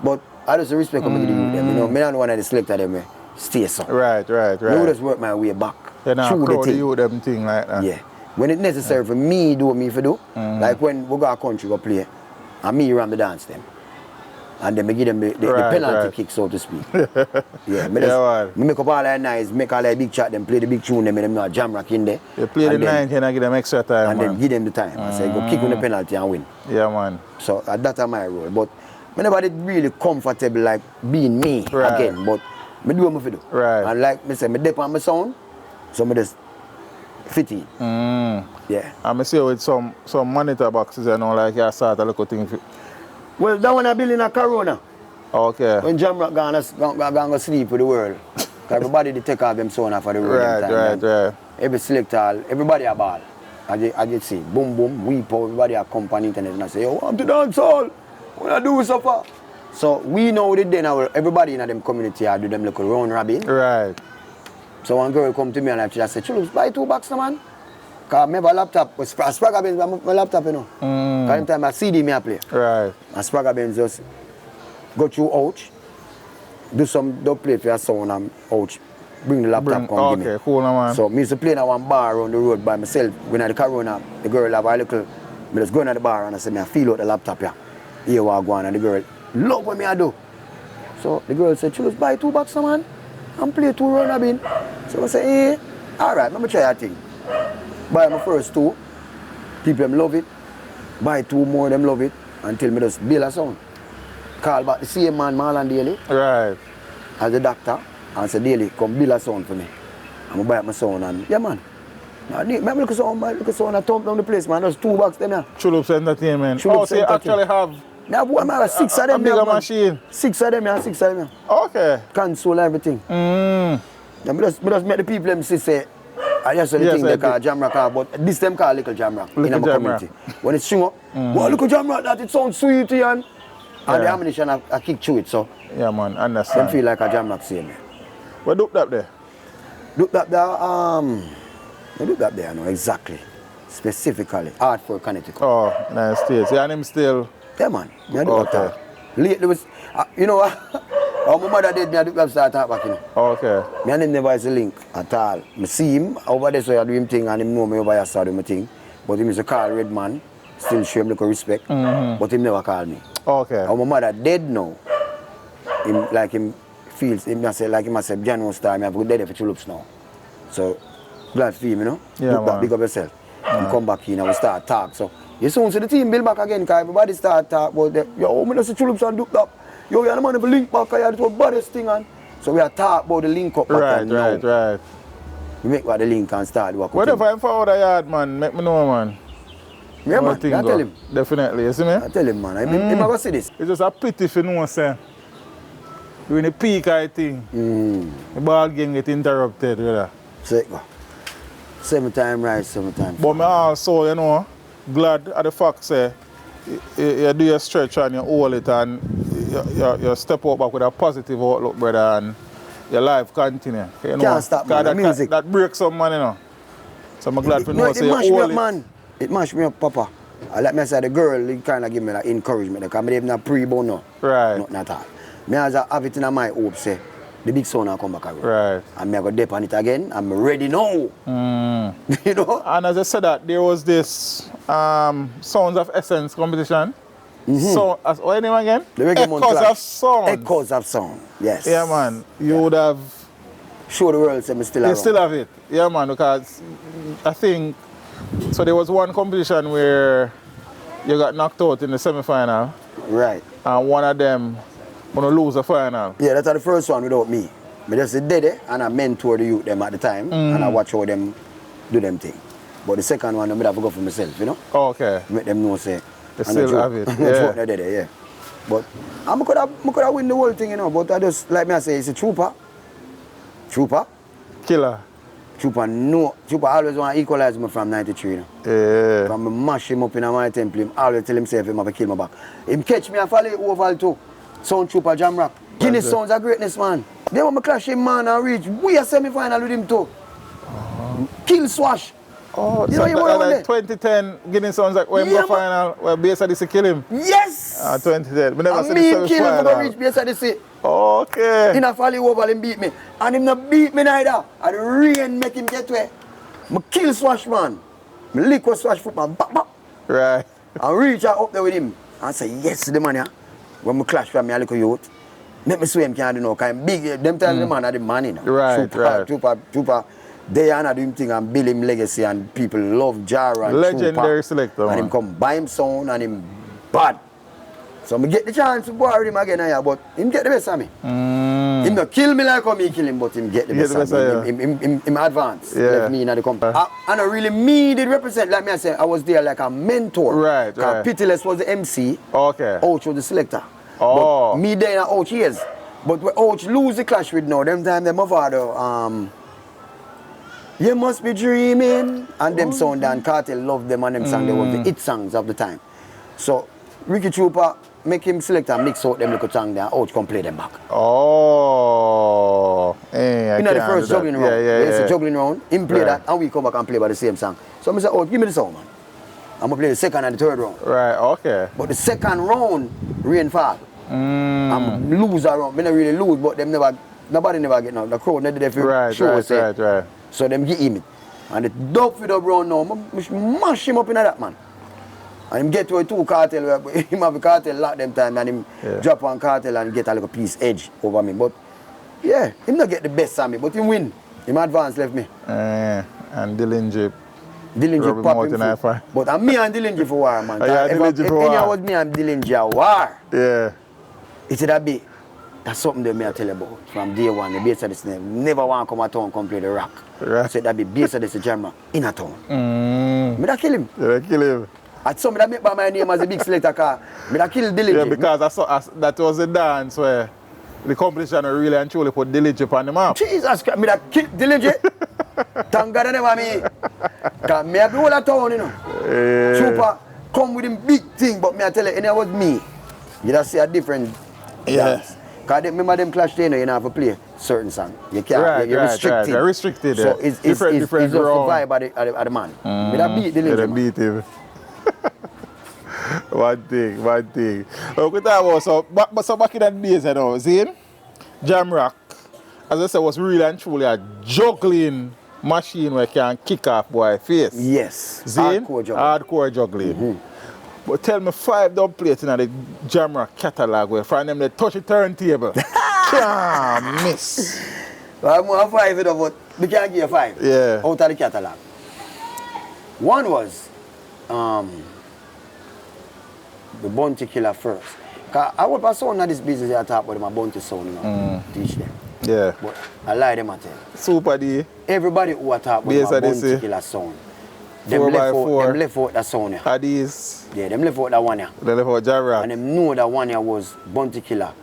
But I just respect them, you know, me not one of the selector them stay so. Right. I just work my way back. You know, crowd you them thing like that. Yeah. When it's necessary for me do what me for do, like when we go a country go play, and me run the dance them. And then me give them the penalty kick, so to speak. Yeah, me make up all that nice, make all that big chat, them play the big tune, them not Jamrock in there. You play the 19 and give them extra time, and then give them the time. I say, go kick on the penalty and win. Yeah, man. So that's my role. But I never did really comfortable like being me again. But I do what I do. Right. And like I say, I dip on my sound, so I just fit in. Yeah. And I see with some monitor boxes, you know, like you start a little thing. Well, that one I built in a Corona. Okay. When Jamrock gonna sleep with the world. Everybody they take off them sound for the world. Right. Every selector, everybody a ball. I just see, boom, boom, weep out, everybody a come on the internet and I say, yo, I'm to dance all. What I do so far? So we know that then everybody in them community I do them little round robin. Right. So one girl come to me and she said, Chullups, buy 2 boxes, man. Because I have a laptop, Spragga Benz, my laptop, you know. Because time I CD me I play. Right. And Spragga Benz just go through ouch, do some dub play for your sound and ouch, bring the laptop come give me. Okay, cool, man. So me used to play in one bar around the road by myself. When I had the Corona, the girl have a little, me just go in the bar and I say, I feel out the laptop here. Here what I go on and the girl, love what me I do. So the girl said, Chullups, buy 2 boxes, man, and play 2 round robin. So I say, hey, alright, let me try that thing. Buy my first 2, people them love it. Buy 2 more, them love it. Until me just build a sound. Call back the same man, Marlon Daly. Right. As the doctor. And say, Daly, come build a sound for me. I'm buy my sound and, yeah man. I look at sound, I thump down the place, man. There's 2 boxes them here. Chullups Entertainment. Chullups so you actually have now, I have 6 of them. A bigger machine. 6 of them, yeah, 6 of them. Okay. Console, everything. I just make the people them say, I just the thing they call Jamrock, but this them call Little Jamrock in our community. When it's swing up, well, look at Jamrock, that it sounds sweet and the ammunition I kick through it, so. Yeah, man, understand. Them feel like a Jamrock same. What look up there? Look up there, look up there, no, exactly. specifically, Hartford, Connecticut. Oh, nice states. Yeah, and him still. Yeah, man. Me I do Okay. that. Lately was, you know, how my mother did, me I do that start talk back, you know. Okay. Me and him never has a link at all. I see him over there, so I do him thing, and him know me over here, so I do my thing. But him is a call red man, still show him little respect, but him never call me. Okay. How my mother dead now, him feels, him I say, like him I say, January time, I have to go dead for Chullups now. So, glad for him, you know. Yeah, Look back, man. big up yourself. And come back in and we start talk. So, you soon see the team build back again, because everybody start talk about that. Yo, me just see Chullups and Duke up. Yo, you're the man of the link back, you're the baddest thing. And so, we are talk about the link up back and now. Right. We make what the link and start work. Whatever I'm forward a yard, man, make me know, man. Yeah, man, I Nothing tell go. him. Definitely, you see me? I tell him, man. Him I go see this. It's just a pity if you know, say. During the peak, I think. The ball game get interrupted, brother. So, go. 7 times right, 7 times. But me also, you know, glad at the fact, say, you do your stretch and you hold it and you step out back with a positive outlook, brother, and your life continue. You know, Can't stop, man. that, Music. that breaks some man, you know. So I'm glad to know, It say you mash me hold up, it. man. It mash me up, Papa. I like me say the girl, it kind of give me like encouragement. Because I even a pre-born now. Right. Nothing at all. Me as I have it in my hope, say, the big son will come back around. Right. And me I go dip on it again. I'm ready now. You know? And as I said that, there was this Sounds of Essence competition. So, what's the name again? The reggae month Echoes class. of Sound. Echoes of Sound. Yes. Yeah, man. You would have... Show the world, say me still You around. still have it. Yeah, man, because I think... So there was one competition where you got knocked out in the semi-final. Right. And one of them gonna lose the final. Yeah, that's the first one without me. I just did it and I mentor the youth them at the time and I watch how them do them thing. But the second one, I have to go for myself, you know? Okay. Make them know, say, You still have it, yeah. yeah. But I could have win the whole thing, you know, but I just, like me I say, it's a trooper. Killer. Trooper always want to equalize me from 93, you know? Yeah. From me mash him up in my temple, him always tell himself him have to kill my back. Him catch me and follow it over too. Sound Trooper Jamrock. Guinness sounds a greatness, man. They want me clash him, man, and reach. We are semi-final with him too. Kill Swash. Oh, You so know you were like 2010 Guinness sounds like when Yeah, go final where BSID to kill him. Yes! 2010. We never And see me the him kill him to go reach semi-final. BSID. Okay. In a folly over him beat me. And him not beat me neither. And the rain make him get where. I kill Swash, man. I lick with Swash foot, man. Bap, bap. Right. And reach out up there with him. And say, yes, the man, yeah. When I clash with me, a little youth. Make me swim, can't do no kind big. Them time the man are the man, you know. Right, right. Trooper. They are not doing thing and build him legacy and people love Jara and Legendary Trooper. Selector, And man. him come buy him sound and him bad. So I get the chance to borrow him again here, but him get the best of me. Him not kill me like how me kill him, but him get the Get best the of best me. of you. Him advance. Yeah. Left me in the company. And I really me did represent, like me I said, I was there like a mentor. Right, right. Pitiless was the MC. Okay. Ouch was the selector. Oh. But me there in Ouch years. But when Ouch lose the clash with now, them time my father, you must be dreaming. And them sound and Cartel loved them and them song, they was the hit songs of the time. So Ricky Trooper make him select and mix out them little song there, Ouch come play them back. Oh. Hey, You know the first juggling round. It's a Yeah. juggling round. Him play Right. that and we come back and play by the same song. So I say, oh, give me the song, man. I'm gonna play the second and the third round. Right, okay. But the second round, rain fall. I'm lose around. Me not really lose, but them nobody never get now. The crowd not there for Right, show right, say. right. So them give him it. And the dub for the round now, mash him up in that, man. And him get to a 2 Cartel, where him have a Cartel lock them time and him drop on Cartel and get a little piece edge over me. But yeah, him not get the best of me, but him win. Him advance left me. And Dillinger. Dillinger Robert pop Martin, him I through. find. But I'm me and Dillinger for war, man. Yeah, Dillinger for war. If was me and Dillinger war, Yeah. it's that be. That's something that me I tell you about. From day one, the base of this name. Never want to come to town come play the rock. Right. I said that be base of this Jamrock in a town. Me that kill him. Yeah, kill him. At some that make by my name as a big selector car. Me that kill Dillinger. Yeah, because that was a dance where the competition really and truly put Dillinger on the map. Jesus Christ, me that kill Dillinger. Thank God I never me. Cause me have the whole of town, you know. Trooper come with him big thing, but me I tell you, and it was me. You just see a different dance. Cause remember them clash there, you know, you have to play. certain song. You can't. You're restricted. Right. Restricted. So it's different just the ground. vibe of the man. With a beat the legend. Beat him. One thing. Okay, that was so back in the days, you know, see, Jamrock, as I said, was really and truly a juggling machine where you can kick off boy face. Yes. See? Hardcore juggling. Mm-hmm. But tell me 5 dubplates in the Jamrock catalog where from them they touch the turntable. Can't miss. Well, I'm going to 5 it, but we can't give you 5. Yeah. Out of the catalog. One was the Bounty Killer first. Cause I would pass on this business I talk about my Bounty sound, you know, teach them. Yeah. But I lie them I tell you. Super D. Everybody who I talk about my Bounty Killer sound. Them left out that sound here. Hadis. Yeah, them left out that one here. They left out Jamrock. And them know that one here was Bounty Killer.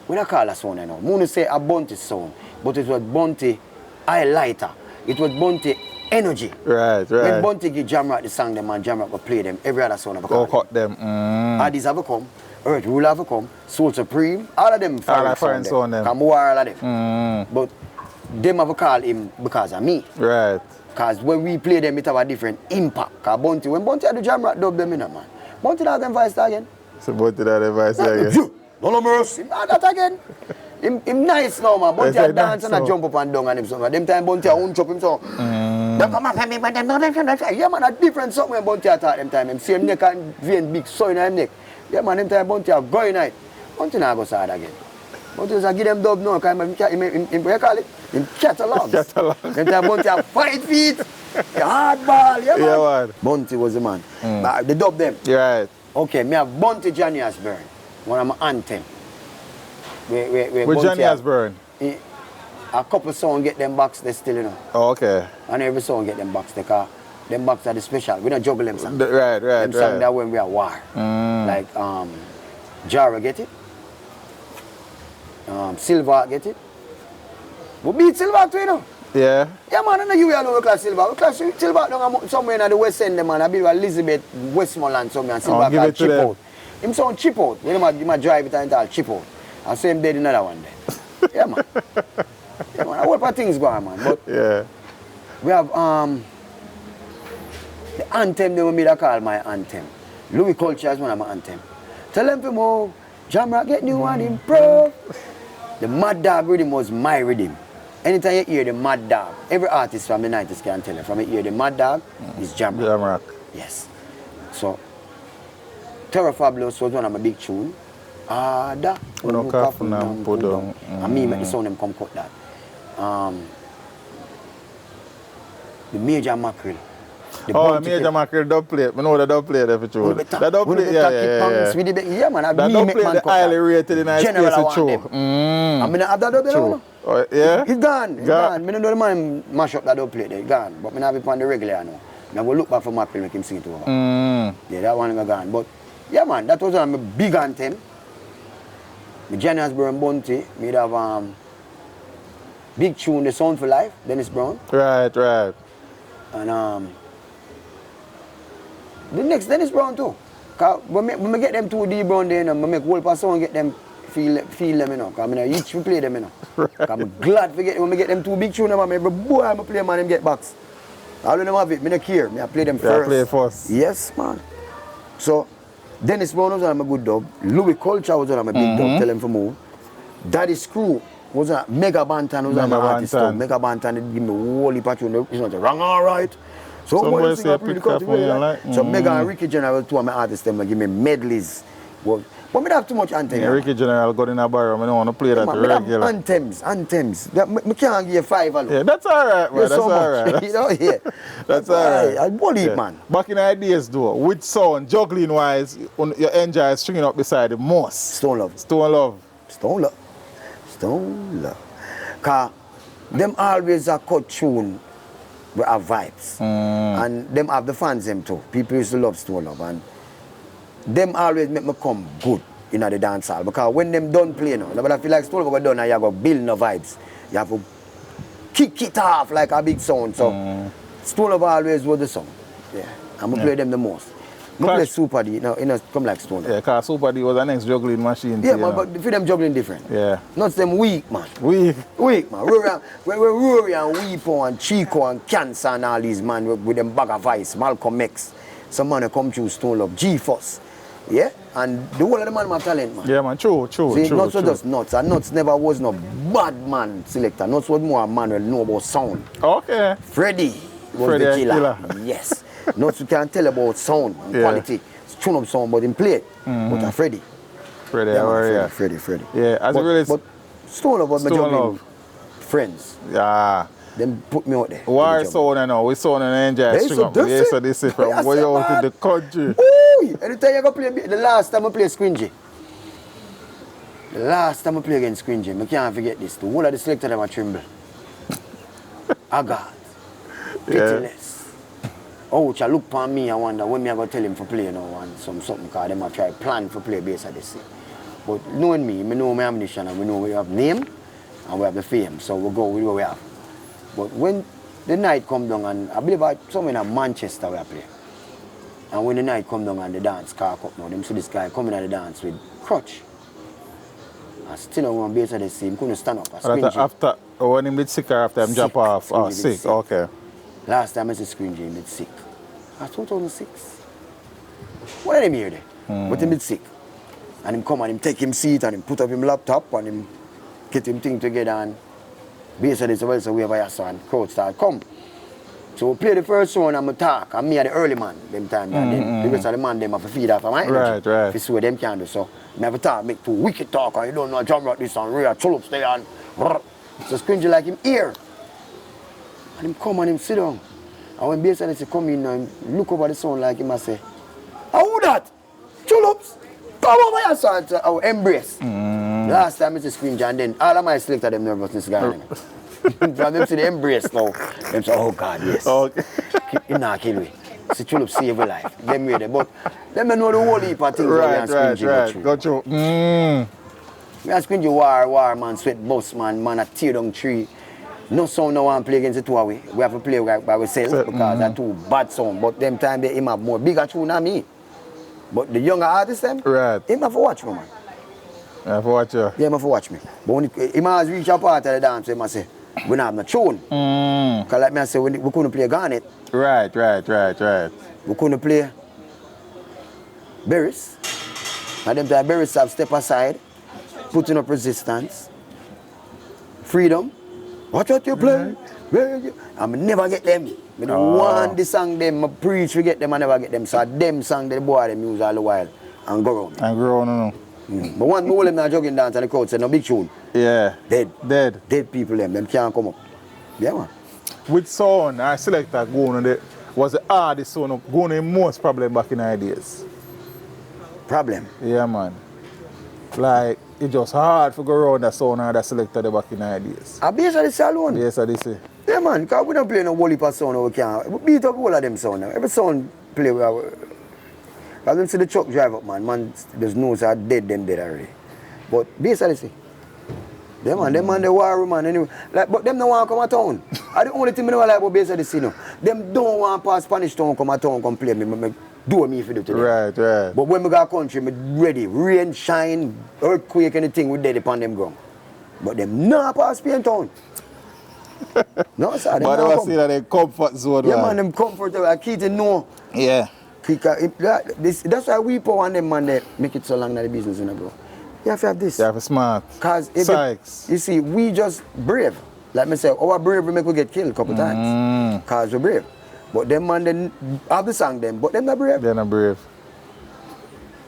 We don't call that sound you know. Moon say a Bounty sound, but it was Bounty highlighter. It was Bounty energy. Right. When Bounty give Jamrock the song them and Jamrock will play them, every other song have come. Cut them. Hadis have come, Earth Rule have come, Soul Supreme, all of them foreign sound them. Come all of them. But them have call him because of me. Right. Because when we play them, it have a different impact. Because Bounty, when Bounty had the Jamrock dub them in man. Bounty has them voice again. So Bounty has them voice again. No mercy. Not that again. Him nice now, man. Bounty a dance and a jump up and down and him so. Them time Bounty a own chop him so. Don't come and me, but them not them. Yeah, man, a different something when Bounty attack them time. Him see him neck and vein big so in him neck. Yeah, man, them time Bounty a going night. Bounty not go sad again. Bounty just give them dub now, because him call it? Him catalog. Them time Bounty a 5 feet. Hardball, yeah, man. Yeah, man. Bounty was the man. But they dub them. Right. Okay, me have Bounty Johnny Osborne. One of my anthem. With Johnny Osborne? A couple songs get them box, they still, you know. Oh, okay. And every song get them box, because them box are the special. We don't juggle them songs. Right. Them songs that when we are war. Like, Jara get it. Silver get it. We beat Silver too, you know. Yeah. Yeah, man, I know you will know we class Silver. We class Silver down somewhere in the West End, man. I be Elizabeth, Westmoreland, somewhere, and Silver called Chip Out. Him sound chip out. When I drive it and all chip out. I see him dead another one there. Yeah, man. Yeah, man. I hope for things going, man. But yeah. We have the anthem they want me to call my anthem. Louis Culture is one of my anthem. Tell them to move. Jamrock get new and improve. The Mad Dog rhythm was my rhythm. Anytime you hear the Mad Dog, every artist from the 90s can tell you. From you hear the Mad Dog, is Jamrock. Yes. So Terror Fabulous was one of my big tunes. And me make the sound them come cut that. The Major Mackerel. Major Mackerel dubplate. I know the dubplate there for sure. The dubplate, yeah. Yeah, man. The dubplate is highly rated in our space for sure. I mean, I have that dubplate now. Oh, yeah? It's gone. I don't know the man mash up that dubplate there. It's gone. But I have it on the regular now. I will look back for Mackerel and make him sing it over. Yeah, that one is gone. But yeah, man, that was one of my big anthem. My Johnny Osborne Bounty, we'd have big tune, The Sound for Life, Dennis Brown. Right. And the next Dennis Brown too. Cause when I get them 2D Brown there, I make whole pass and get them feel them, you know. Cause I each play them, you know. Cause I'm glad to get when I get them 2 big tunes, every boy I play man them get box. All of them have it, I don't care. I play them first. Play first. Yes, man. So Dennis Brown was on my good dub. Louis Culture was on my big dub. Tell him to move. Daddy Screw was on Mega Bantan was on my artist dub. Mega Bantan did give me a whole heap of tune. It's not wrong, all right. So somebody say pick up when you like. So Mega and Ricky General, 2 of my artists, them give me medleys. But I don't have too much anthem. Yeah, Ricky General got in a bar. I don't want to play that regular. Anthems. I can't give you 5 alone. Yeah, that's all right, man. That's so all right. You know, yeah. That's all right. I believe, man. Back in the days, though, which sound, juggling wise, you enjoy stringing up beside the most? Stone Love. Because them always a cut tune with our vibes. And them have the fans them too. People used to love Stone Love. And them always make me come good in the dance hall. Because when them done play now, but I feel like Stone Love done and you have to build no vibes. You have to kick it off like a big sound. So Stone Love always was the song. Yeah. I'm going to play them the most. I play Super D, no, come like Stone. Yeah, because Super D was the next juggling machine. Yeah, man, but for them juggling different. Yeah. Not them weak, man. Weak, man. Rory and Weepo and Chico and Cancer and all these, man, with them bag of ice, Malcolm X. Some man come through Stone Love, G-Force. Yeah? And the whole of the man have talent, man. Yeah, man, true. See, Nuts was just Nuts. And Nuts never was no bad man selector. Nuts was more a man who know about sound. Okay. Freddie was the killer. Yes. Nuts, you can tell about sound and quality. It's tune up sound, but in play it. But a Freddie. Freddie. Yeah, as it relates. But Stone Love was my juggling friends. Yeah. Them put me out there. Why sound I know? We sound and enjoy string up. Yeah, so this is from way out in the country. Ooh, anytime you go play, the last time I play Scringy. The last time I play against Scringy, I can't forget this. The whole of the selector them a tremble. I got pitiless. Ouch, I look upon me, I wonder when me I go tell him for play now and something because them have try plan for play based on this. But knowing me, I know my ammunition and we know we have name and we have the fame. So we go with what we have. But when the night come down and I believe somewhere in Manchester we play. And when the night come down and the dance car up now, them see this guy coming at the dance with crutch. I still don't want to base at the same, couldn't stand up. After when he did sick or after him jump off? Oh, sick, okay. Last time I said Scringy, he did sick. That's 2006. What did him hear there? But he did sick. And him come and him take him seat and him put up him laptop and him get him thing together and based on this, well, so we have a son, crowd start come. So we play the first one and I talk, and me are the early man, them time, and then the rest of the man, them have to feed off of my energy. Right. If you see what them can do, so I have to talk, make two wicked talk, and you don't know Jamrock this and real Chullups there, and so Scringy like him here. And him come and him sit down. And when based on this, he come in and look over the sound like him and say, who that? Chullups? Come over here, son, to our embrace. Last time it's a Scringy, and then all of my selector them nervousness guy. From them to the embrace now. Them say, oh God, yes. Okay. You not kill me. See Chullups save your life. Them way there. But them know the whole heap of things. Right. Got you. Me and Scringy war, man, sweat bus, man, a tear down tree. No sound no one play against the two of we. We have to play by ourselves because they're two bad sound. But them time they him have more bigger tune than me. But the younger artists them, him have to watch me, man. You have to watch you? Yeah, him have to watch me. But when he has reach a part of the dance, he must say, we don't have no tune. Because like me I say, we couldn't play Garnet. Right. We couldn't play Berries. And them time Berries have step aside, putting up resistance, freedom. Watch what you play. I never get them. I don't want the song them, I preach we get them, I never get them. So them song the boy them use all the while and go around. No. But one more them not jogging dance and the crowd said no big tune. Yeah. Dead people them can't come up. Yeah man. With sound, our selector going on the was the hardest sound going in most problem back in the days. Problem? Yeah man. Like it's just hard to go around that sound and that selector the back in the days. I base on this alone. Yes, I did say. Yeah man, because we don't play no whole heap of sound we can't. We beat up all of them sound now. Every sound play we have. As them see the truck drive up man, there's no say dead already. But basically, them man, the war man anyway. Like, but them don't want to come to town. I the only thing I know like about basically see no. Them don't want to pass Spanish town come to town come play me do me if you do today. Right. But when we got country, me ready. Rain, shine, earthquake, anything we dead upon them ground. But them not pass Spain town. No sir, them but not come. See that they comfort zone. Yeah man, them comfort. I keep to know. Yeah. That's why we put on them man that make it so long in the business, you know, bro. You have to have this. You have to smart. Because you see, we just brave. Like me say, our bravery make we get killed a couple times. Because we're brave. But them man, they have the song them, but them not brave. They're not brave.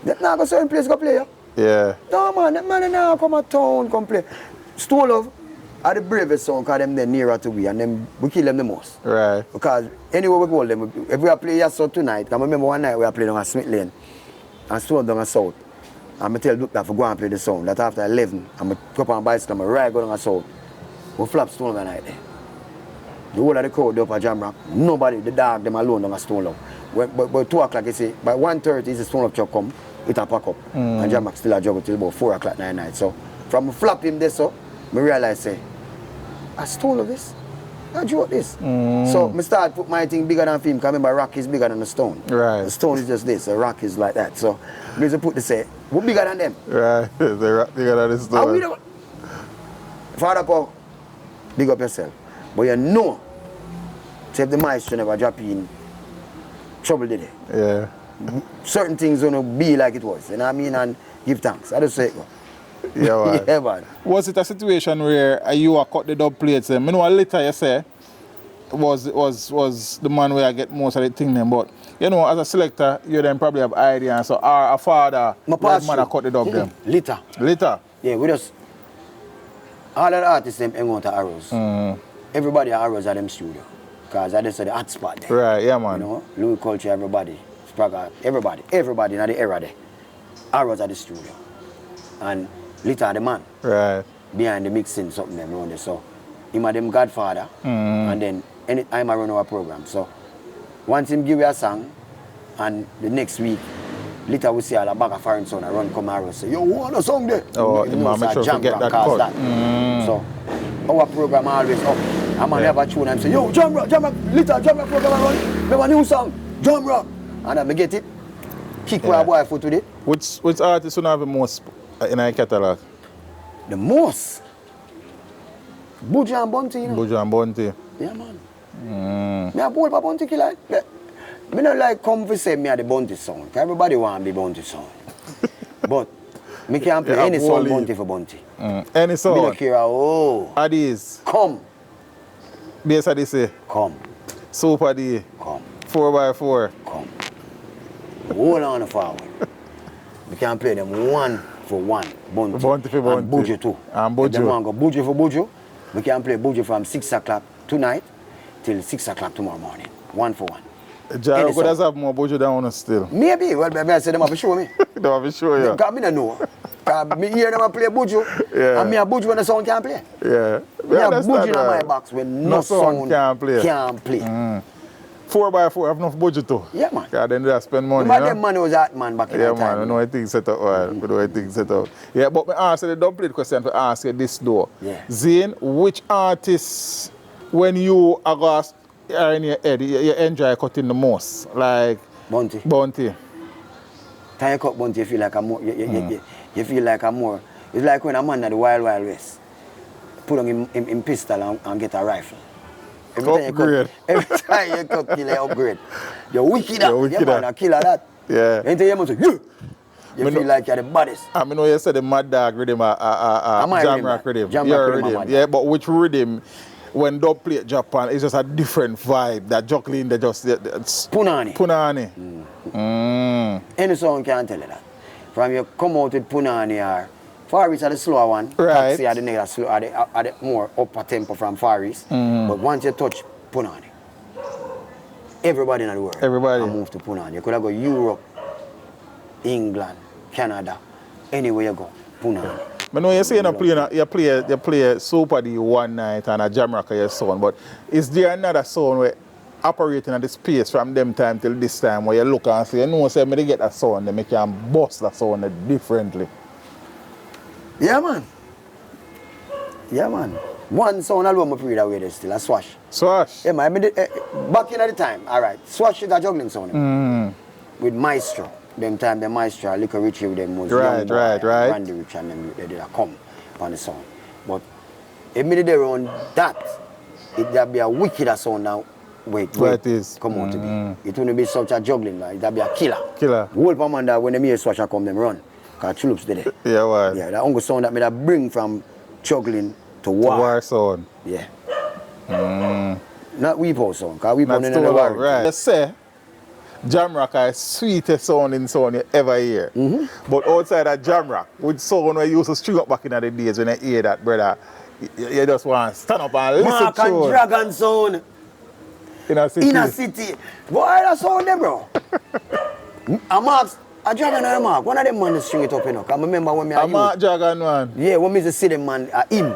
Them not go certain place go play, yeah. No man, them man now come to town, come play. Stole Love are the bravest song because them they're nearer to we and them we kill them the most. Right. Because anywhere we go them, if we are playing so tonight, I remember one night we are playing on Smith Lane and Stone down the south. And I tell Duke that for go and play the song. That after 11, I'm going to go up on bicycle and ride go down the south. We flap Stone that night there. The whole of the crowd up at Jamrock, nobody, the dog, them alone down a Stone Love. But 2 o'clock, you see, by 1:30 is the Stone Love truck come, it a pack up. And Jamrock still a juggle till about 4 o'clock night. So from flap him there, so, I realize, say, I Stone Love this. I joke this. So I start put my thing bigger than film, because remember rock is bigger than the stone. Right. The stone is just this, the rock is like that. So I used to put the say, we're bigger than them. Right. The rock bigger than the stone. And we don't. Father Paul, big up yourself. But you know, if the maestro never drop in, trouble did it. Yeah. Certain things don't be like it was, you know what I mean? And give thanks. I just say it. Yeah, man. Yeah, man. Was it a situation where you are cut the dub plates? I know later you say was the man where I get most of the thing then, but you know, as a selector, you then probably have idea. So our father, My mother cut the dub them. Later. Later. Yeah, we just all of the artists them hang out to Arrows. Everybody at Arrows at them studio. Because I just said the hot spot there. Right, yeah man. You know, Louis Culture, everybody. Sprague, everybody in the era there. Arrows at the studio. And Lita the man. Right. Behind the mixing something them around there. So him and them godfather. And then anytime I run our program. So once him give you a song and the next week Lita will see all a bag of foreign sound and run come Arrows say, yo, what a song there? Oh, you know, make sure to get that cut. So our program always up. I'm gonna have a tune and say, yo, Jamrock, Lita, Jamrock program run. We have a new song, Jamrock. And I get it. Kick my boy foot with it. Which artist would have the most in our catalog? The most? Buju and Bunty, you know. Buju and Bunty. Yeah, man. Me a bowl for Bunty killer. Me not like come to say me a the Bunty song. Everybody want to be Bunty song. But me can't play any song Bunty for Bunty. Any song? Me don't care how. Adis. Come. Bass Adis. Come. Super D. Come. 4x4. Come. Hold on forward. We can play them one for one. Bunty. Bunty for Bunty. And Buju too. And Buju. If they want to go Buju for Buju, we can play Buju from 6 o'clock tonight till 6 o'clock tomorrow morning. One for one. Jamrock does have more Buju than us still. Maybe. Well, I say them have to show me. They have to show you. Because I don't know. Because me hear them play Buju. Yeah. And me a Buju when the sound can't play. Yeah. Me a Buju in my box when no sound can't play. 4x4 have enough budget too. Yeah, man. Because then they spend money. But them money was that man back in that time. Yeah, man. We know things set up well. We know things set up. Yeah, but me answer the double plate question to ask you this though. Yeah. Zane, which artists, when you are in your head, you enjoy cutting the most? Like Bunty. Bunty. Time you cut Bunty, you feel like I'm more. You feel like I'm more. It's like when a man at the Wild Wild West put on him pistol and get a rifle. Upgrade. Every time you cut, kill, upgrade. You're wicked. You're man, a killer that. Yeah. Anything you say, yeah. You feel like you're the baddest. I mean, you said the Mad Dog rhythm, Jamrock rhythm. Jamrock rhythm. Yeah, but which rhythm, when dub plate Japan, it's just a different vibe. That Juggling, they just... Punani. Any song can tell you that. From you come out with Punani or Far East are the slower one. Right. Taxi are the nigga slow, are the more upper tempo from Far East. But once you touch Punani, everybody in the world move to Punani. You could have go Europe, England, Canada, anywhere you go, Punani. I know you say you play Super D one night and a Jamrock your sound, but is there another sound where operating at the space from them time till this time where you look and say, you know, say me get a sound, they make you bust that sound differently? Yeah, man. Yeah, man. One sound alone I play that way there still, a Swash. Swash? Yeah, man. Back in the time, all right, Swash is a juggling sound. With Maestro. Them time, the Maestro, Little Richie with them was young boy, right. Randy Rich and them, they did a come on the song. But immediately around that, it'd be a wicked sound now. Wait, it is. Come on to be. It wouldn't be such a juggling, like it'd be a killer. Killer. Whole commander when them hear Swash come, them run. Because Chullups did it. Yeah, why? Yeah, that only sound that me that bring from juggling to war. To war sound. Yeah. Not Weepo sound, because Weepo Not in still the war. right. You say, Jamrock is sweetest sounding sound you ever hear. But outside of Jamrock, with sound where you used to string up back in the days when you hear that, brother, you just want to stand up and listen Mark to and it. Dragon sound. In a city. In a city. Boy, that sound there, bro. A Dragon and a Mark, one of them man string it up, you know. Because I remember when me a Mark Dragon man? Yeah, when me used to see them man,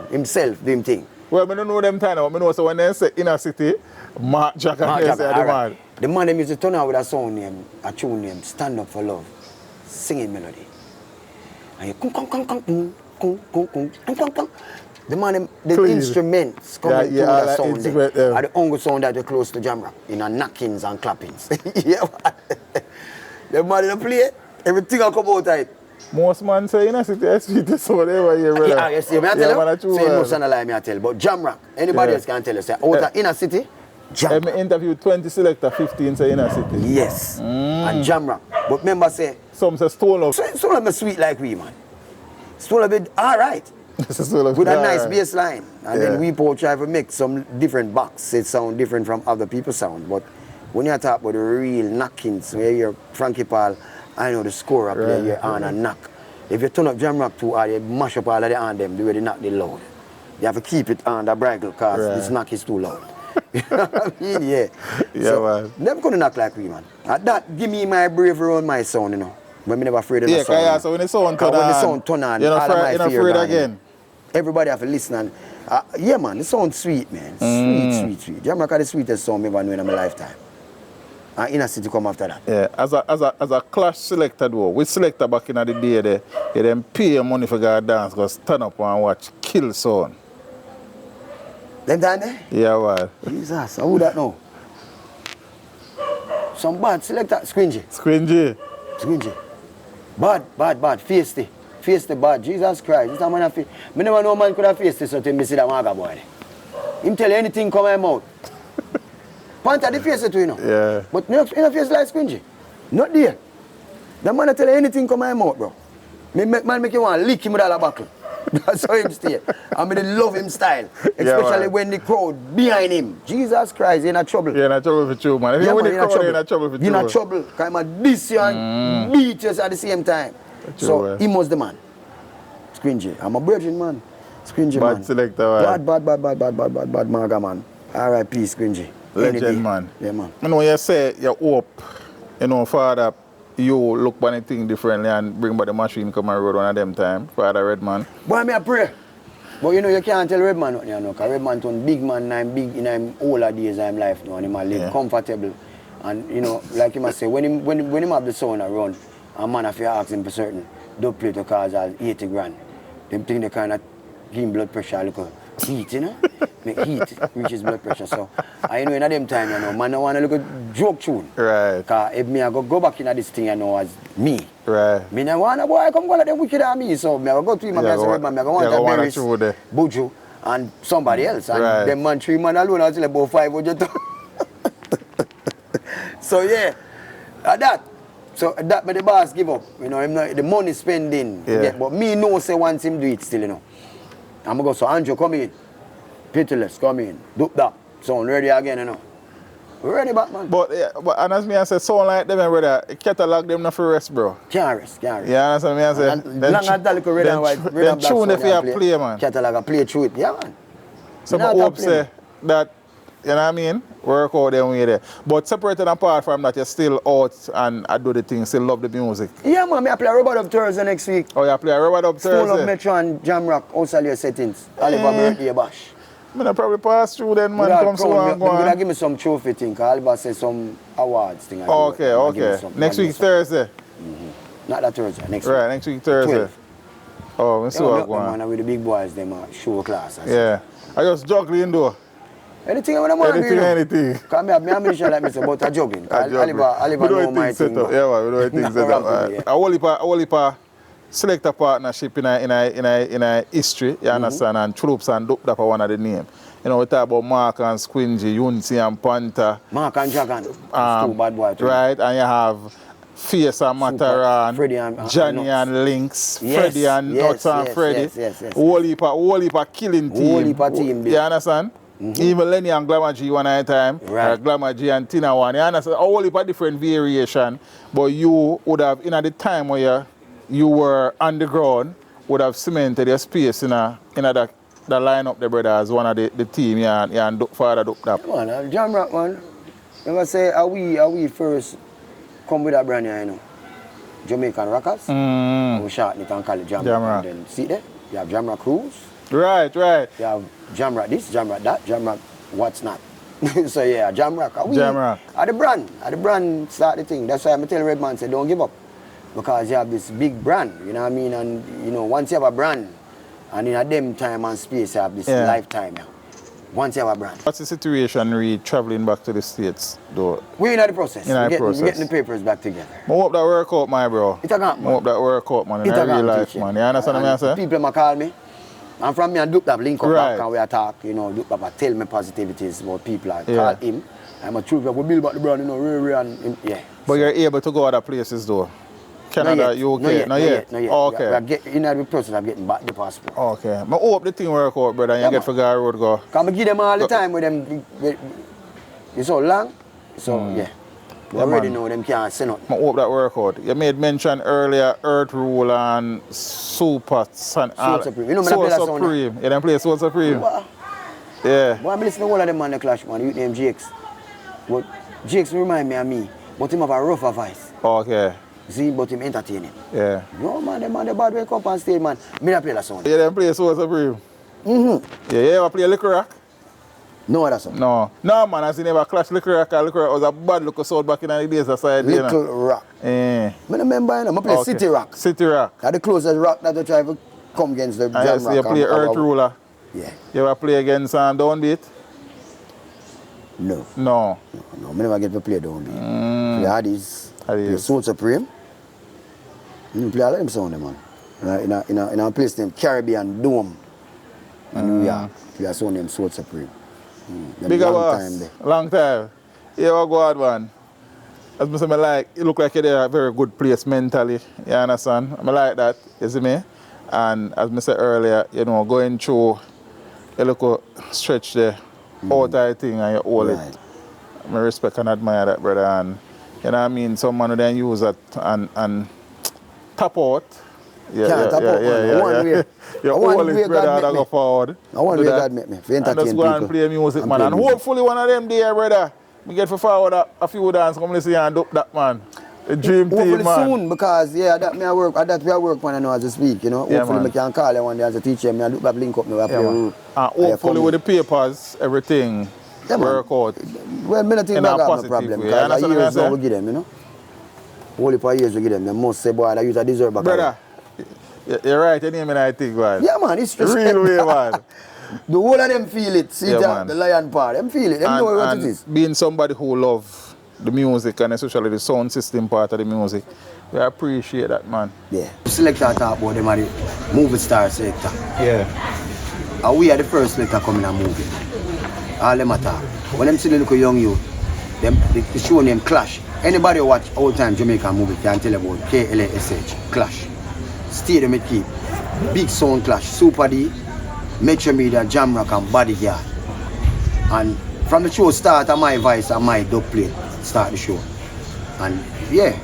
himself, do him thing. Well, I don't know them time now, but I know so when they say in a city, Mark Dragon, they say the man. The man them used to turn out with a song name, a tune name, Stand Up for Love, singing melody. And you The man, the Clean. instruments coming through all the that sound instrument, there are the only sound that are close to Jamrock, in a knockings and clappings. Yeah, man. The man in the play, everything will come out of it. Most man say, you know, it's sweet, so whatever you brother. Yeah, you see, me I tell you, say most of the lie me I tell you, but Jamrock, anybody else can tell you, say, out of inner city, Jamrock. I interviewed 20 selector, 15 say inner city. Yes, and Jamrock. But remember say, some say Stone Up. Stone Up is sweet like we, man. Stone Up is alright. With a nice bass line. And then we both try to make some different box. It sound different from other people's sound. But when you talk about the real knockings, where you're Frankie Paul, I know the score up there, you're on a knock. If you turn up Jamrock too hard, you mash up all of the on them, the way they knock the loud. You have to keep it on the bridle because this knock is too loud. You know what I mean? Yeah. So, man. Never gonna knock like we, man. At that, give me my bravery on my sound, you know. But I'm never afraid of the sound. Yeah, so when the sound turn on, you're not afraid again. Everybody have to listen and yeah, man, the sound sweet, man. Sweet. Jamrock are the sweetest song I've ever known in my lifetime. And Inner City come after that. Yeah, as a clash selector though, we selector back in the day they them pay money for go dance, go stand up and watch kill sound. Them time there? Yeah, well. Jesus, how would that know? Some bad selector, Scringy. Bad, face the bad. Jesus Christ, this a man of I never know man could have faced this until me see that maga boy. Him tell you anything come out mouth. Panther the face it to you know. Yeah. But in a face like Scringy. Not there. That man tell you anything come out mouth, bro. Man make you want to lick him with all a buckle. That's how him stay. I mean, love him style. Especially when the crowd behind him. Jesus Christ, you're in trouble. You're in trouble for you, man. When the crowd, you're in trouble for you. You're in trouble. Because I'm diss you and beat you at the same time. So, he was the man. Scringy. I'm a virgin man. Scringy man. Bad selector, Bad maga man. R.I.P. Scringy. Legend, man. Yeah, man. You know, you say you hope, you know, Father, you look at anything differently and bring back the machine come and road one of them time, Father Redman. Boy, me a pray. But you know, you can't tell Redman nothing, you know, because Redman turn big man, I'm big in him older days of his life now, and he might live comfortable. And, you know, like he must say, when he have the sound around, a man, if you ask him for certain, don't play to cause 80 grand. Them think they kind of give him blood pressure, look heat, you know? Make heat reach his blood pressure. So, I know in them time, you know, man, I want to look at joke tune. Right. Because if me I go back in this thing, you know, as me. Right. Me no want a boy come go like them wicked at me. So, me I go to him and I say, man, I go want to Berries, Buju, and somebody else. And them man, 3 man alone, I tell about 500. So, yeah, that. So, that made the boss give up. You know, him not, the money spending. Yeah. But me know say once him do it still, you know. I'm going to go, so Andrew, come in. Pitiless, come in. Do that. Sound ready again, you know. We're ready back, man. But and as me I say, sound like them, brother, catalog them not for rest, bro. Can't rest. Yeah, understand me I say. Long as that little red and white, red and black tune if you play, man. Catalog, I play through it. Yeah, man. So I hope say that, you know what I mean, work out them way there. But separated apart from that, you're still out and I do the thing, still love the music. Yeah, man, I play Robot Up Thursday next week. Oh, you play a Robot Up Thursday? Stone Up Metro and Jamrock, outside your settings. Oliver birthday bash. I'm going to probably pass through then, man. Come so and go on. You're going to give me some trophy thing, because Oliver says some awards thing. Okay. Next week, Thursday? Not that Thursday, next week. Right, next week, Thursday. 12. Oh, I see what going on. Man, with the big boys, them show class. Yeah. I just juggling though. Anything I want to do. Anything. Because I'm a musician like me, but I'm juggling. Oliver know my thing. Yeah, man, we know things set up. I will heap a selector partnership in a history, you understand, and Chullups and Dubplates are one of the names. You know, we talk about Mark and Squingy, Unity and Panther. Mark and Jagan, two bad boys. Right, and you have Fierce and Mataran, Johnny and Lynx, Freddie and Nuts and Freddie. Whole heap of killing team. Whole heap of team. You understand? Even Lenny and Glamour G one at a time, Glamour G and Tina one. You understand? A whole heap of different variation. But you would have, in at the time where you were on the ground, would have cemented your space in the lineup, the brother, as one of the team, and Father Dubplates. Man, Jamrock, man. Never say, are we first come with that brand here, you know? Jamaican Rockers. We shorten it and call it Jamrock. And then, see there? You have Jamrock Cruise. Right. You have Jamrock this, Jamrock that, Jamrock what's not. So yeah, Jamrock. Jamrock. Are the brand start the thing. That's why I'm telling Redman, say don't give up. Because you have this big brand, you know what I mean? And you know, once you have a brand, And in a them time and space, you have this lifetime. Yeah. Once you have a brand. What's the situation re traveling back to the States, though? We're in the process. We're getting the papers back together. I hope that work out, my bro. It a gone, man. I hope that work out, man, in real life, man. You understand what I'm saying? People might call me. And from me and Duke link up back and we talk, you know, Duke tell me positivities about people. I call him. I'm a true we build back the brand, you know, and yeah. But you're able to go other places though? Canada, UK? Not yet. Oh, okay. In the process of getting back the passport. Okay. I hope the thing work out, brother, and you get for Gar Road go. Can I give them all the time with them? It's so long. So, yeah. We already know them can't say nothing. I hope that work out. You made mention earlier, Earth Rule and Super and Soul Supreme. You know, Soul Supreme. You didn't play Soul Supreme? Yeah. Well, I'm listening to all of them on the clash, man. You name Jakes. But Jakes remind me of me. But him have a rougher voice. Okay. See, but him entertaining. Yeah. No, man, the man, the bad wake up on stage, man. Me not play that song. You didn't play Soul Supreme? Yeah, you ever play Liquor Rock? No, that's song. No, man, I never clash Liquor Rock. Liquor Rock was a bad look of sound back in the days aside. Little Rock. Yeah. I remember, I play City Rock. City Rock. That's the closest rock that I try to come against the Jamrock. You play Earth Ruler? Yeah. You ever play against Downbeat? No. No. I never get to play Downbeat. Play Hadis. Play Soul Supreme. You play all of them sound, man. In a place named Caribbean Dome in New York. Play a sound named Soul Supreme. Big long time. You ever go out, man? As I say, like, it look like you're there a very good place mentally. You understand? I like that, you see me? And as I said earlier, you know, going through a little stretch there, all that thing, and you hold it. I respect and admire that, brother. And you know what I mean? Some man then use that and tap out. Tap out. You hold it, brother, and go forward. I want to God make me. And just go and play music, man. And hopefully one of them there, brother, we get for forward a few dance, come listen and do that, man. The dream team, man. Soon, because that we work on as we speak, you know. Hopefully I can call you one day as a teacher, I do that link up, me and hopefully with the papers, everything work out. Well, I think I got no problem, because a years now we give them, you know. Only for years we give them. They must say, boy, that you deserve back. Brother, you're right, your name and I think, man. Yeah, man, it's just real way, man. The whole of them feel it. See the lion part, them feel it. Them know what it is. Being somebody who love the music and especially the sound system part of the music, we appreciate that, man. Yeah. Selector talk about them are the movie star Selector. Yeah. And we are the first Selector coming a movie. All them attack. When them see the little young youth, the show name Clash. Anybody who watch old time Jamaican movie can tell about KLASH, Clash. Stadium it keep. Big sound Clash, Super D, Metro Media, Jamrock and Bodyguard. And from the show start, my voice and my dubplate start the show. And yeah,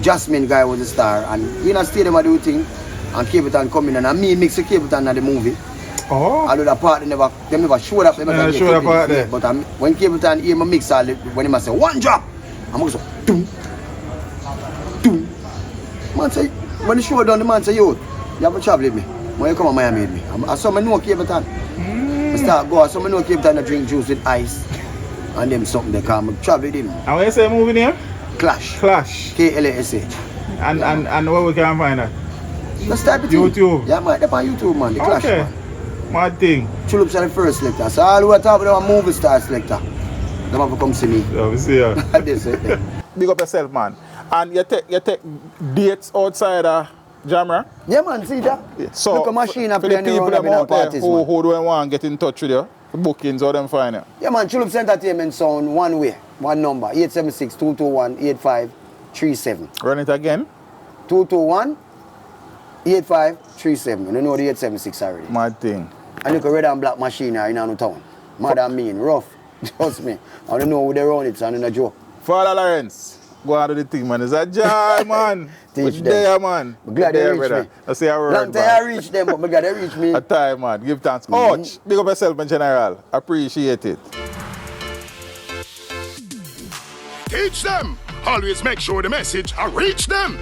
Jasmine guy was the star. And we in a stadium I do thing. And Capleton come in and me mix the Capleton at the movie. Oh. Although the part they never showed up. They never showed up part there. But when Capleton hear my mix, when he must say one drop, I'm going to say doom, doom. Man say, when the show done, the man say, yo, you have to travel with me. When you come to Miami with me. I saw me know Capleton. I start go, I saw me know Capleton to drink juice with ice. And them something they come travel with him. And when you say movie name? Clash. Clash. KLASH. And where we can find that? Just type it YouTube. In. Yeah, man, they're on YouTube, man. The Clash, man. Mad thing. Chullups are the first Selector. So all who are talking about movie star Selector, they have to come see me. Yeah, we see you. That's it. Big up yourself, man. And you take dates outside of Jamrock? Yeah, man, see that? Yeah. So, look a machine for the people them out there who don't want to get in touch with you, for bookings or them find you? Yeah, man, Chullups Entertainment sound one way, one number, 876-221-8537. Run it again? 221-8537. You don't know the 876 already. Mad thing. And look a red and black machine here in our town. Mad and mean, rough. Trust me. I don't know who they run it, so I'm not a joke. Father Lawrence, go on to the thing, man. It's a joy, man. Teach them. There, man. I'm glad they reach me. I say a word, long time I reach them, but I'm glad they reach me. A time, man. Give thanks. Ouch. Big up yourself in general. Appreciate it. Teach them. Always make sure the message reach them.